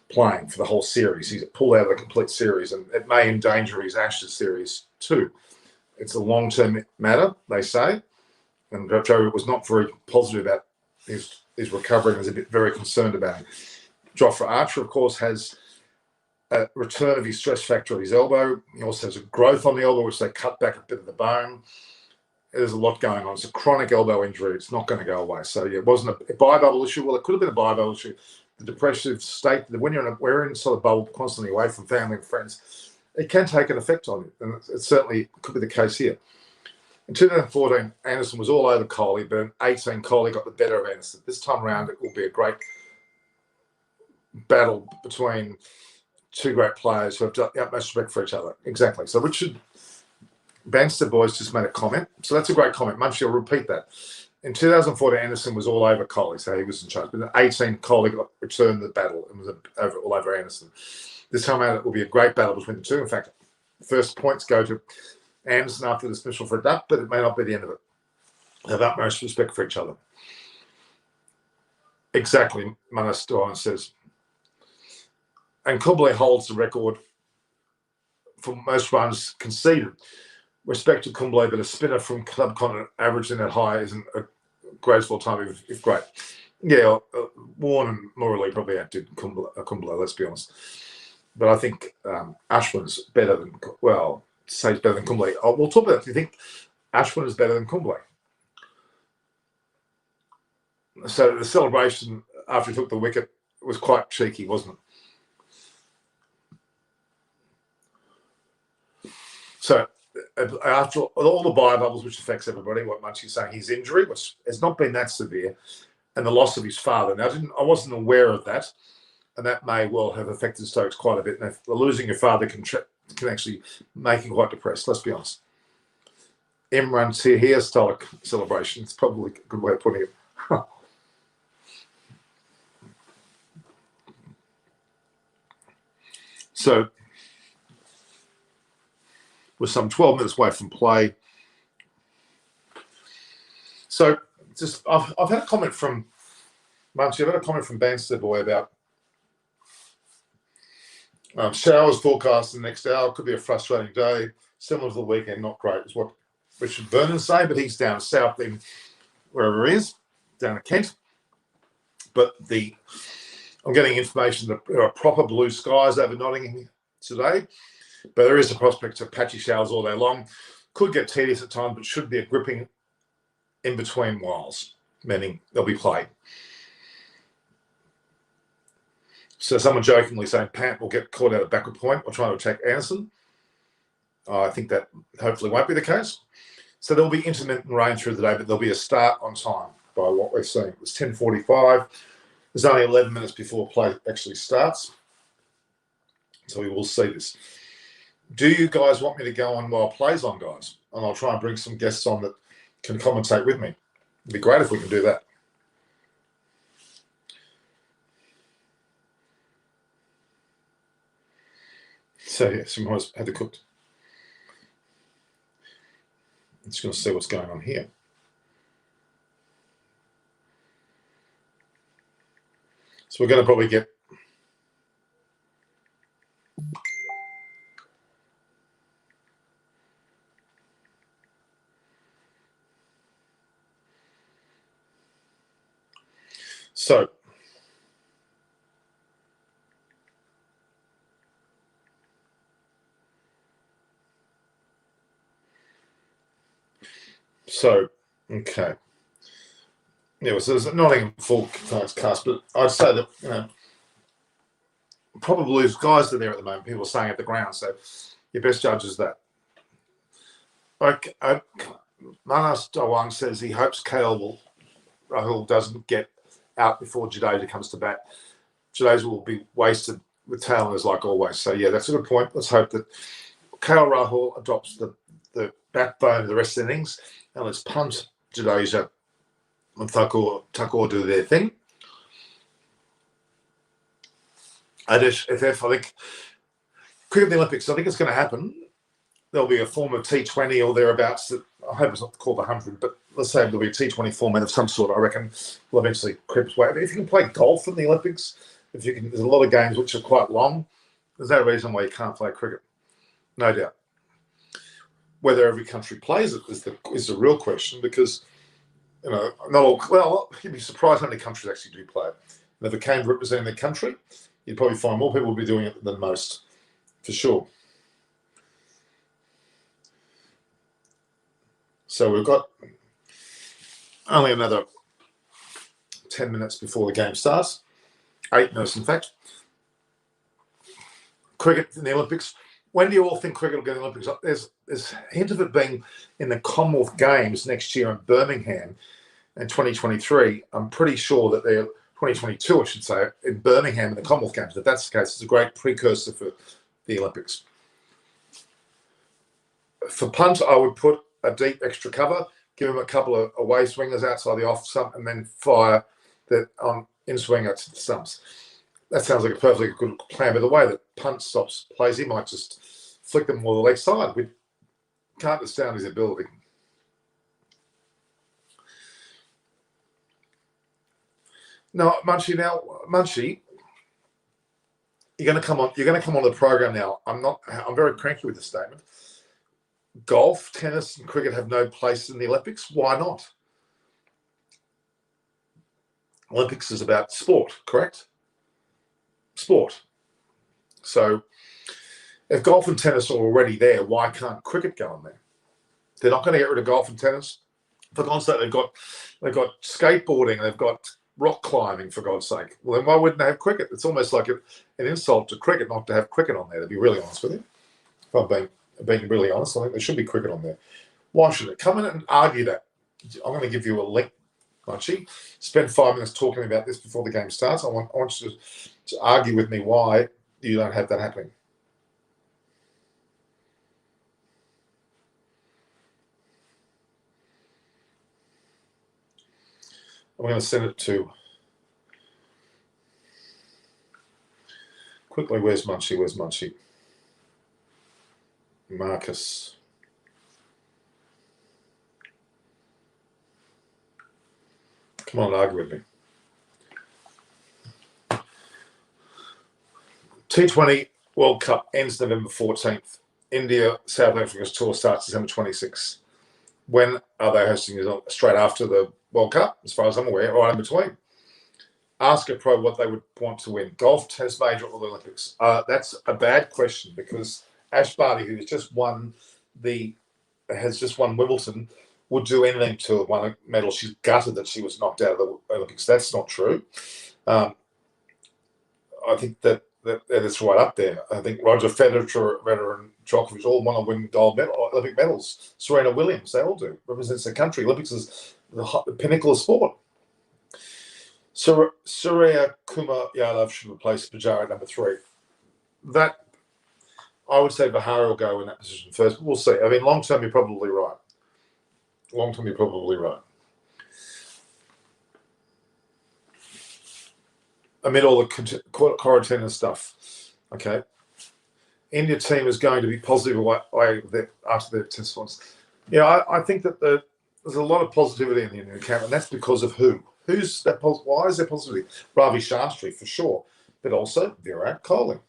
playing for the whole series. He's pulled out of the complete series, and it may endanger his Ashes series too. It's a long-term matter, they say, and Joe was not very positive about his recovery and was very concerned about it. Jofra Archer, of course, has a return of his stress factor at his elbow. He also has a growth on the elbow, which they cut back a bit of the bone. There's a lot going on. It's a chronic elbow injury. It's not going to go away. So yeah, it wasn't a bi-bubble issue. Well, it could have been a bi-bubble issue. The depressive state, when we're in sort of bubble, constantly away from family and friends, it can take an effect on you. And it certainly could be the case here. In 2014, Anderson was all over Kohli, but in 2018, Kohli got the better of Anderson. This time around, it will be a great battle between two great players who have the utmost respect for each other. Exactly. So Richard Banster boys just made a comment. So that's a great comment. Munchie, I'll repeat that. In 2014, Anderson was all over Kohli, so he was in charge. But in 2018, Kohli got returned the battle and was all over Anderson. This time out, it will be a great battle between the two. In fact, first points go to Anderson after the dismissal for a duck, but it may not be the end of it. They have utmost respect for each other. Exactly, Manas Doran says. And Kumble holds the record for most runs conceded. Respect to Kumble, but a spinner from Club Continent averaging that high isn't a graceful time, if great. Yeah, Warren and Morley probably outdid Kumble, let's be honest. But I think Ashwin's better than, well, to say he's better than Kumble. Oh, we'll talk about that. Do you think Ashwin is better than Kumble? So the celebration after he took the wicket was quite cheeky, wasn't it? So after all the bi-bubbles, which affects everybody, what Munchie's saying, his injury, which has not been that severe, and the loss of his father. Now, I wasn't aware of that, and that may well have affected Stokes quite a bit. And losing your father can actually make him quite depressed, let's be honest. Imran's here style celebration. It's probably a good way of putting it. So, we're some 12 minutes away from play. So, just I've had a comment from Munchie. I've had a comment from Banster Boy about showers forecast in the next hour. Could be a frustrating day. Similar to the weekend, not great, is what Richard Vernon's saying, but he's down south in wherever he is, down in Kent. But I'm getting information that there are proper blue skies over Nottingham today, but there is a prospect of patchy showers all day long. Could get tedious at times, but should be a gripping in between whiles, meaning there'll be play. So someone jokingly saying Pant will get caught out of backward point or trying to attack Anderson. I think that hopefully won't be the case. So there'll be intermittent rain through the day, but there'll be a start on time by what we're seeing. It was 10:45. There's only 11 minutes before play actually starts. So we will see this. Do you guys want me to go on while play's on, guys? And I'll try and bring some guests on that can commentate with me. It'd be great if we can do that. So yeah, someone has had the cooked. I'm just going to see what's going on here. So we're going to probably get So, okay. Yeah, so there's not even full cast, but I'd say that, you know, probably as guys are there at the moment, people are saying at the ground, so your best judge is that. Manas Dawang says he hopes Rahul doesn't get out before Jadeja comes to bat. Jadeja will be wasted with tailenders like always. So, yeah, that's a good point. Let's hope that Rahul adopts the backbone of the rest of the innings, and let's punt Jadeja and Thakur do their thing. I think cricket in the Olympics, I think it's going to happen. There'll be a form of T20 or thereabouts. That I hope it's not called 100, but let's say there'll be a T20 format of some sort. I reckon will eventually creep its way. If you can play golf in the Olympics, there's a lot of games which are quite long. There's no reason why you can't play cricket. No doubt. Whether every country plays it is the real question, because you know, not all. Well, you'd be surprised how many countries actually do play it. And if it came representing their country, you'd probably find more people would be doing it than most, for sure. So we've got only another 10 minutes before the game starts. 8 minutes, in fact. Cricket in the Olympics. When do you all think cricket will get in the Olympics? There's a hint of it being in the Commonwealth Games next year in Birmingham in 2023. I'm pretty sure that they're 2022, I should say, in Birmingham in the Commonwealth Games. If that's the case, it's a great precursor for the Olympics. For punt, I would put a deep extra cover, give him a couple of away swingers outside the off stump, and then fire that on in swing out to the stumps. That sounds like a perfectly good plan. But the way that punt stops plays, he might just flick them more the leg side. We can't astound his ability. No, Munchie, you're going to come on. You're going to come on the program now. I'm very cranky with this statement. Golf, tennis, and cricket have no place in the Olympics. Why not? Olympics is about sport, correct? Sport. So if golf and tennis are already there, why can't cricket go in there? They're not going to get rid of golf and tennis. For God's sake, they've got skateboarding, they've got rock climbing, for God's sake. Well, then why wouldn't they have cricket? It's almost like an insult to cricket not to have cricket on there, to be really honest with you. If I'm being really honest, I think there should be cricket on there. Why should it? Come in and argue that. I'm going to give you a link, Munchie. Spend 5 minutes talking about this before the game starts. I want you to argue with me why you don't have that happening. I'm going to send it to quickly. Where's Munchie? Marcus. Come on, argue with me. T20 World Cup ends November 14th. India, South Africa's tour starts December 26th. When are they hosting it? Straight after the World Cup, as far as I'm aware, right in between. Ask a pro what they would want to win: golf, tennis major, or the Olympics. That's a bad question, because Ash Barty, who has just won Wimbledon, would do anything to have won a medal. She's gutted that she was knocked out of the Olympics. That's not true. I think that's right up there. I think Roger Federer and Djokovic all want to win Olympic medals. Serena Williams, they all do. Represents their country. Olympics is the pinnacle of sport. Surya Kumar Yadav should replace Pujara at number 3. That, I would say Bahari will go in that position first, but we'll see. I mean, long term, you're probably right. Amid all the quarantine and stuff, okay, India team is going to be positive after their test ones. Yeah, I think that there's a lot of positivity in the Indian camp, and that's because of who? Who's that? Why is there positivity? Ravi Shastri, for sure, but also Virat Kohli.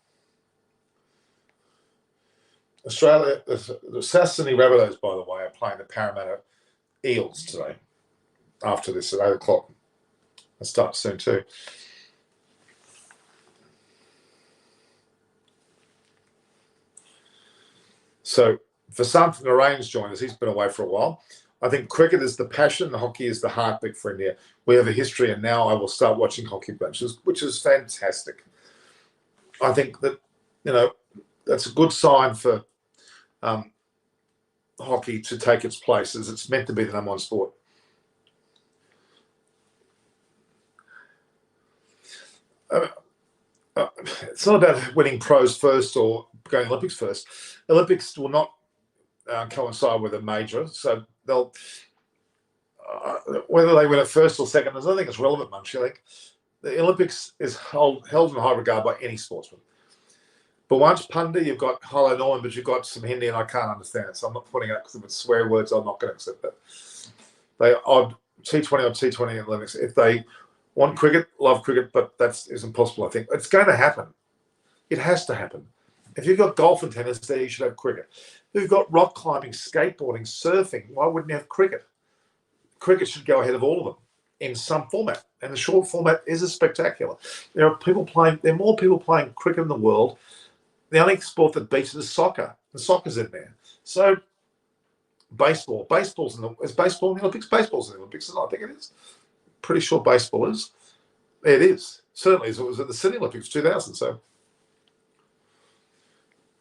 Australia, the South Sydney Rabbitohs, by the way, are playing the Parramatta Eels today after this at 8 o'clock. That starts soon too. So for something, Narayan's joined us. He's been away for a while. I think cricket is the passion, and hockey is the heartbeat for India. We have a history, and now I will start watching hockey matches, which is fantastic. I think that, that's a good sign for hockey to take its place, as it's meant to be the number one sport. It's not about winning pros first or going Olympics first. Olympics will not coincide with a major, so they'll whether they win it first or second, I don't think it's relevant much. I think the Olympics is held in high regard by any sportsman. But once Punda, you've got Hello Norman, but you've got some Hindi, and I can't understand it, so I'm not putting it because if it's swear words, I'm not going to accept that. They odd T20 or T20 in Olympics. If they want cricket, love cricket, but that is impossible. I think it's going to happen. It has to happen. If you've got golf and tennis there, you should have cricket. If you've got rock climbing, skateboarding, surfing, why wouldn't you have cricket? Cricket should go ahead of all of them in some format, and the short format is a spectacular. There are more people playing cricket in the world. The only sport that beats it is soccer. The soccer's in there. So baseball. Is baseball in the Olympics? Baseball's in the Olympics, isn't it? I think it is. Pretty sure baseball is. It is. Certainly, it was at the Sydney Olympics 2000. So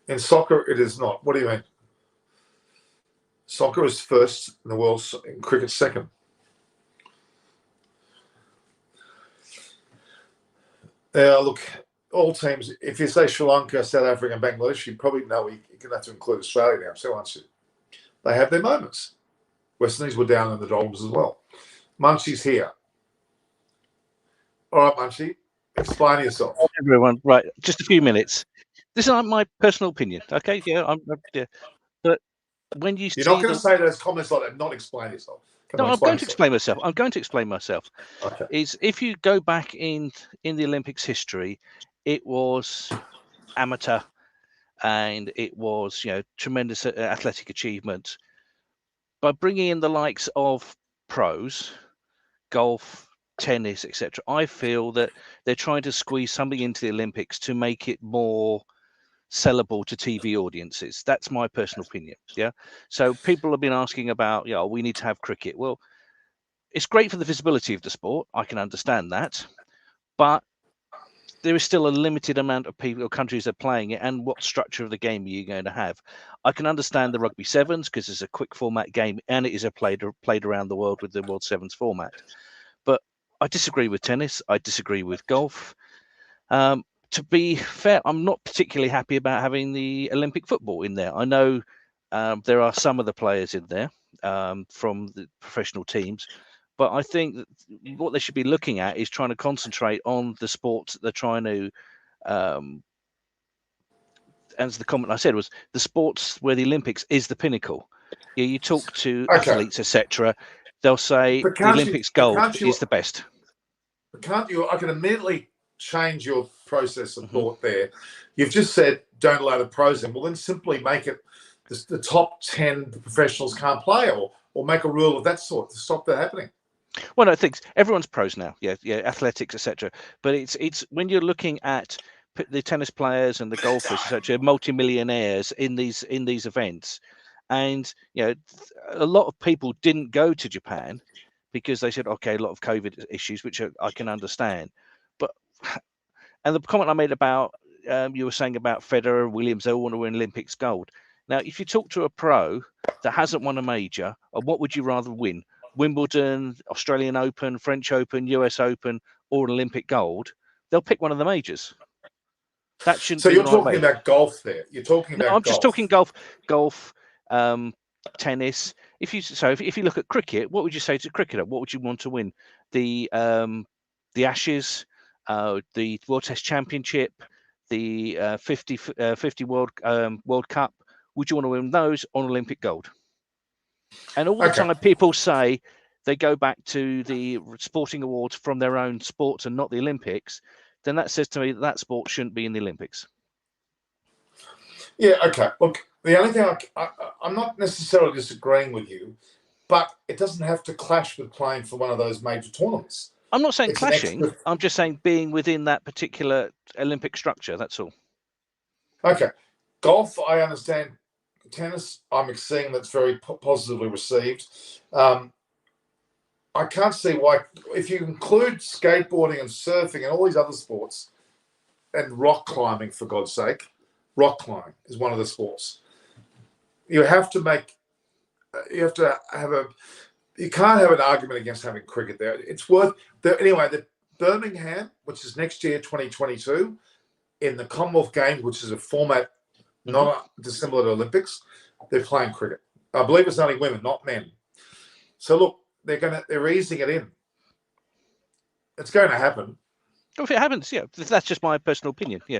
in soccer, it is not. What do you mean? Soccer is first in the world, in cricket second. Look, all teams, if you say Sri Lanka, South Africa, and Bangladesh, you probably know you're going to have to include Australia now, so aren't you? They have their moments. West Indies were down in the Doldrums as well. Munchie's here. All right, Munchie, explain yourself. Everyone, right, just a few minutes. This is my personal opinion, okay? Yeah, but when you You're not going to say those comments like that, not explain yourself. No, I'm going to explain myself. I'm going to explain myself. Okay. Is if you go back in the Olympics history, it was amateur, and it was tremendous athletic achievement. By bringing in the likes of pros, golf, tennis, etc., I feel that they're trying to squeeze something into the Olympics to make it more sellable to TV audiences. That's my personal opinion. Yeah. So people have been asking about, we need to have cricket. Well, it's great for the visibility of the sport. I can understand that, but there is still a limited amount of people or countries that are playing it, and what structure of the game are you going to have? I can understand the rugby sevens because it's a quick format game and it is played around the world with the World Sevens format. But I disagree with tennis. I disagree with golf. To be fair, I'm not particularly happy about having the Olympic football in there. I know there are some of the players in there from the professional teams, but I think that what they should be looking at is trying to concentrate on the sports that they're trying to, as the comment I said was, the sports where the Olympics is the pinnacle. You talk to athletes, etc., they'll say the Olympics gold is the best. But can't you? I can immediately change your process of thought there. You've just said don't allow the pros in. Well, then simply make it the top 10 professionals can't play, or make a rule of that sort to stop that happening. Well, I think everyone's pros now. Yeah, athletics, etc. But it's when you're looking at the tennis players and the golfers, etc., multimillionaires in these events, and a lot of people didn't go to Japan because they said, okay, a lot of COVID issues, which I can understand. But and the comment I made about you were saying about Federer, Williams, they all want to win Olympics gold. Now, if you talk to a pro that hasn't won a major, what would you rather win? Wimbledon, Australian Open, French Open, US Open, or an Olympic gold? They'll pick one of the majors. That shouldn't. So you're talking about golf there. You're talking about. No, I'm just talking golf, tennis. If you look at cricket, what would you say to a cricketer? What would you want to win? The Ashes, the World Test Championship, the 50 World Cup. Would you want to win those on Olympic gold? And all the time people say they go back to the sporting awards from their own sports and not the Olympics, then that says to me that sport shouldn't be in the Olympics. Yeah, okay. Look, the only thing I'm not necessarily disagreeing with you, but it doesn't have to clash with playing for one of those major tournaments. I'm not saying It's an clashing. extra. I'm just saying being within that particular Olympic structure. That's all. Okay, golf, I understand. Tennis, I'm seeing that's very positively received. I can't see why, if you include skateboarding and surfing and all these other sports, and rock climbing, for God's sake, rock climbing is one of the sports. You have to have a. You can't have an argument against having cricket there. It's worth anyway. The Birmingham, which is next year, 2022, in the Commonwealth Games, which is a format not dissimilar to Olympics, they're playing cricket. I believe it's only women, not men. So look, they're easing it in. It's going to happen. If it happens, yeah, that's just my personal opinion. Yeah.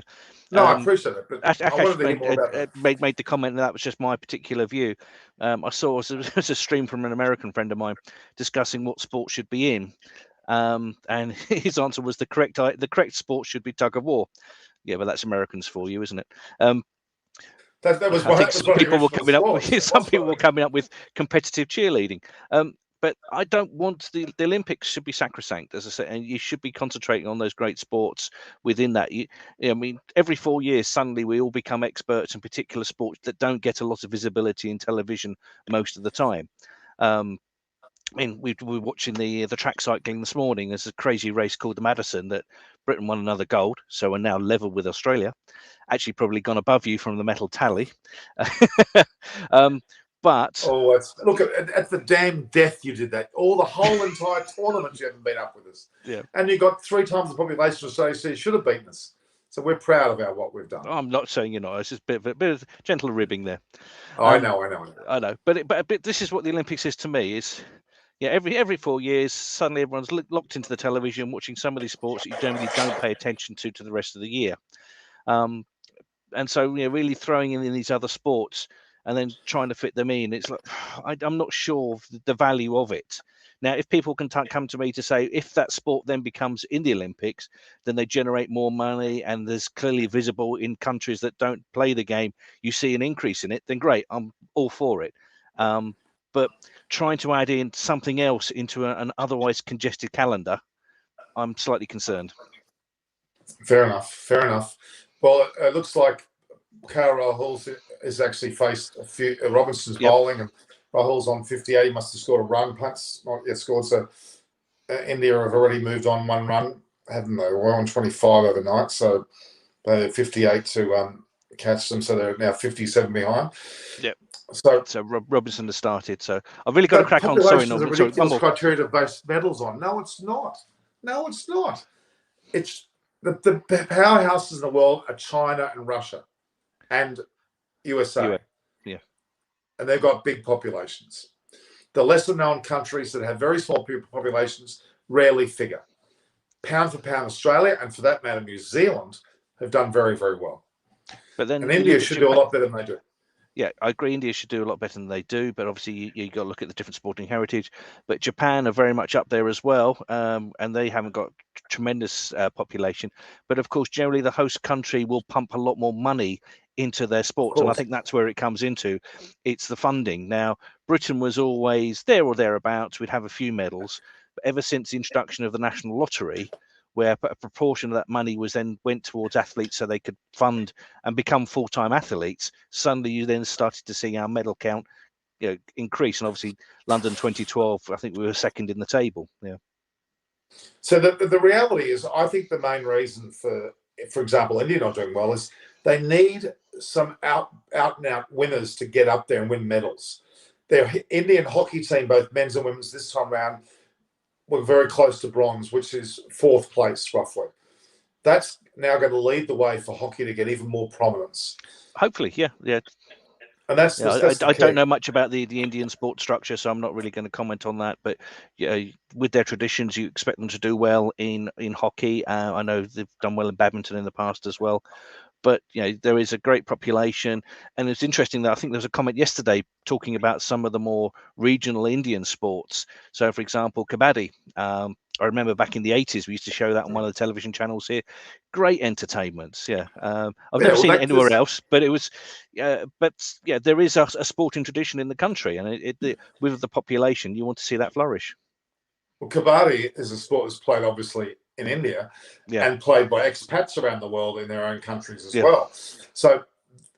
No, I appreciate it, but I wanted Akash to hear more about that. made the comment that was just my particular view. I saw there was a stream from an American friend of mine discussing what sport should be in, and his answer was the correct sport should be tug of war. Yeah, but that's Americans for you, isn't it? That was I think some people were coming up with Some people were coming up with competitive cheerleading. But I don't want the Olympics should be sacrosanct, as I said, and you should be concentrating on those great sports within that. I mean, every 4 years, suddenly we all become experts in particular sports that don't get a lot of visibility in television most of the time. I mean, we were watching the track cycling this morning. There's a crazy race called the Madison that Britain won another gold, so we're now level with Australia. Actually, probably gone above you from the medal tally. But look at the damn death you did that. The whole entire tournament you haven't been up with us. Yeah, and you got 3 times the population of Australia, so you should have beaten us. So we're proud of what we've done. I'm not saying you're not. It's just a bit of gentle ribbing there. I know. I know. But this is what the Olympics is to me. Is every 4 years, suddenly everyone's locked into the television watching some of these sports that you generally don't pay attention to the rest of the year. And so really throwing in these other sports and then trying to fit them in, it's like I'm not sure of the value of it. Now, if people can come to me to say if that sport then becomes in the Olympics, then they generate more money and there's clearly visible in countries that don't play the game, you see an increase in it, then great, I'm all for it. But trying to add in something else into an otherwise congested calendar, I'm slightly concerned. Fair enough. Well, it looks like Rahul has actually faced a few. Robinson's bowling, and Rahul's on 58. He must have scored a run. Punts not yet scored. So India have already moved on 1 run, haven't they? We're on 25 overnight, so they had 58 to catch them. So they're now 57 behind. Yep. So Robinson has started. So I've really got to crack on. Sorry, Norman. It's a ridiculous criteria to base medals on. No, it's not. It's the powerhouses in the world are China and Russia and USA. Yeah. And they've got big populations. The lesser known countries that have very small populations rarely figure. Pound for pound, Australia, and for that matter, New Zealand, have done very, very well. But then India should do a lot better than they do. Yeah, I agree. India should do a lot better than they do, but obviously you got to look at the different sporting heritage. But Japan are very much up there as well, and they haven't got tremendous population. But of course, generally the host country will pump a lot more money into their sports, and I think that's where it comes into. It's the funding. Now, Britain was always there or thereabouts. We'd have a few medals, but ever since the introduction of the national lottery, where a proportion of that money went towards athletes so they could fund and become full-time athletes, suddenly you then started to see our medal count increase. And obviously London 2012, I think we were second in the table. Yeah. So the reality is, I think the main reason for example, India not doing well is they need some out and out winners to get up there and win medals. Their Indian hockey team, both men's and women's, this time around, were very close to bronze, which is 4th place roughly. That's now going to lead the way for hockey to get even more prominence. Hopefully, yeah. And that's I don't know much about the Indian sport structure, so I'm not really going to comment on that. But with their traditions, you expect them to do well in hockey. I know they've done well in badminton in the past as well. But there is a great population, and it's interesting that I think there was a comment yesterday talking about some of the more regional Indian sports. So, for example, kabaddi. I remember back in the 80s, we used to show that on one of the television channels here. Great entertainments, yeah. I've never seen it anywhere else, but it was. But there is a sporting tradition in the country, and with the population, you want to see that flourish. Well, kabaddi is a sport that's played obviously in India and played by expats around the world in their own countries as well. So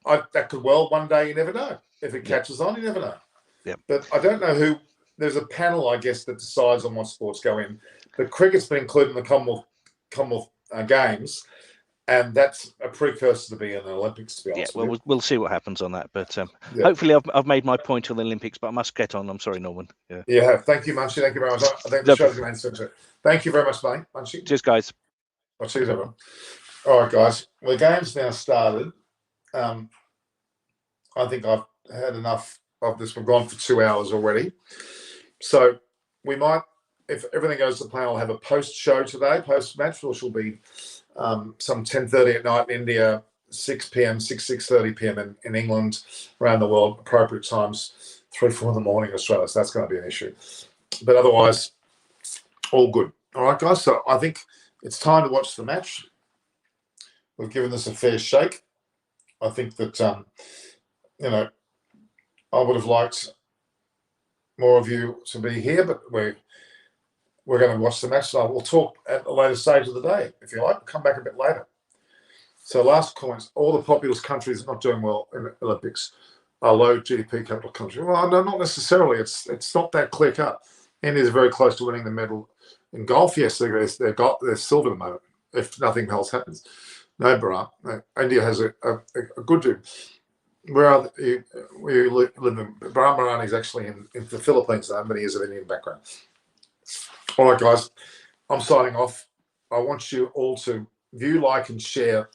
that could well one day, you never know. If it catches on, you never know. But I don't know who. There's a panel, I guess, that decides on what sports go in. But cricket's been included in the Commonwealth Games, and that's a precursor to being an Olympics, to be honest with you. We'll see what happens on that. But hopefully I've made my point on the Olympics, but I must get on. I'm sorry, Norman. Yeah, thank you, Munchie. Thank you very much. I think the show's going to end soon. Thank you very much, mate. Munchie. Cheers, guys. Well, cheers, everyone. All right, guys. The game's now started. I think I've had enough of this. We've gone for 2 hours already. So we might, if everything goes to plan, I'll have a post-show today, post-match, which will be some 10:30 at night in India, 6 p.m., 6:30 p.m. in England, around the world, appropriate times, 3, 4 in the morning in Australia. So that's going to be an issue. But otherwise, all good. All right, guys. So I think it's time to watch the match. We've given this a fair shake. I think that, I would have liked more of you to be here, but we're going to watch the match. So we'll talk at a later stage of the day, if you like. We'll come back a bit later. So last comments, all the populous countries not doing well in the Olympics are low GDP capital countries. Well, no, not necessarily. It's not that clear cut. India's very close to winning the medal in golf. Yes, they're silver at the moment, if nothing else happens. No, Bra. India has a good team. Where we live in, Brahmarani is actually in the Philippines, though, but he has an Indian background. All right, guys, I'm signing off. I want you all to view, like, and share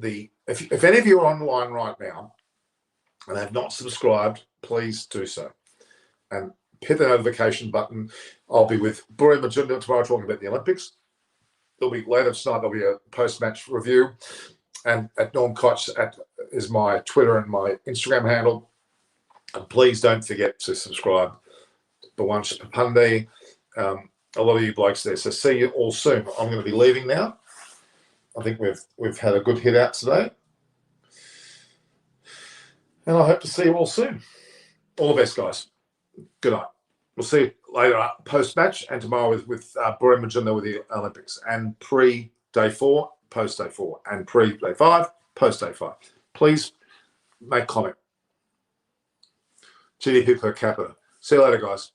if any of you are online right now and have not subscribed, please do so. And hit the notification button. I'll be with Buri Majunda tomorrow talking about the Olympics. There'll be later tonight, there'll be a post-match review. And at Norm Koch is my Twitter and my Instagram handle. And please don't forget to subscribe to Bawanch Papunde. A lot of you blokes there. So see you all soon. I'm going to be leaving now. I think we've had a good hit out today. And I hope to see you all soon. All the best, guys. Good night. We'll see you later post-match and tomorrow with Buri Majunda with the Olympics and pre-day 4. Post-day 4 and pre-day 5, post-day 5. Please make comment. GDP per capita. See you later, guys.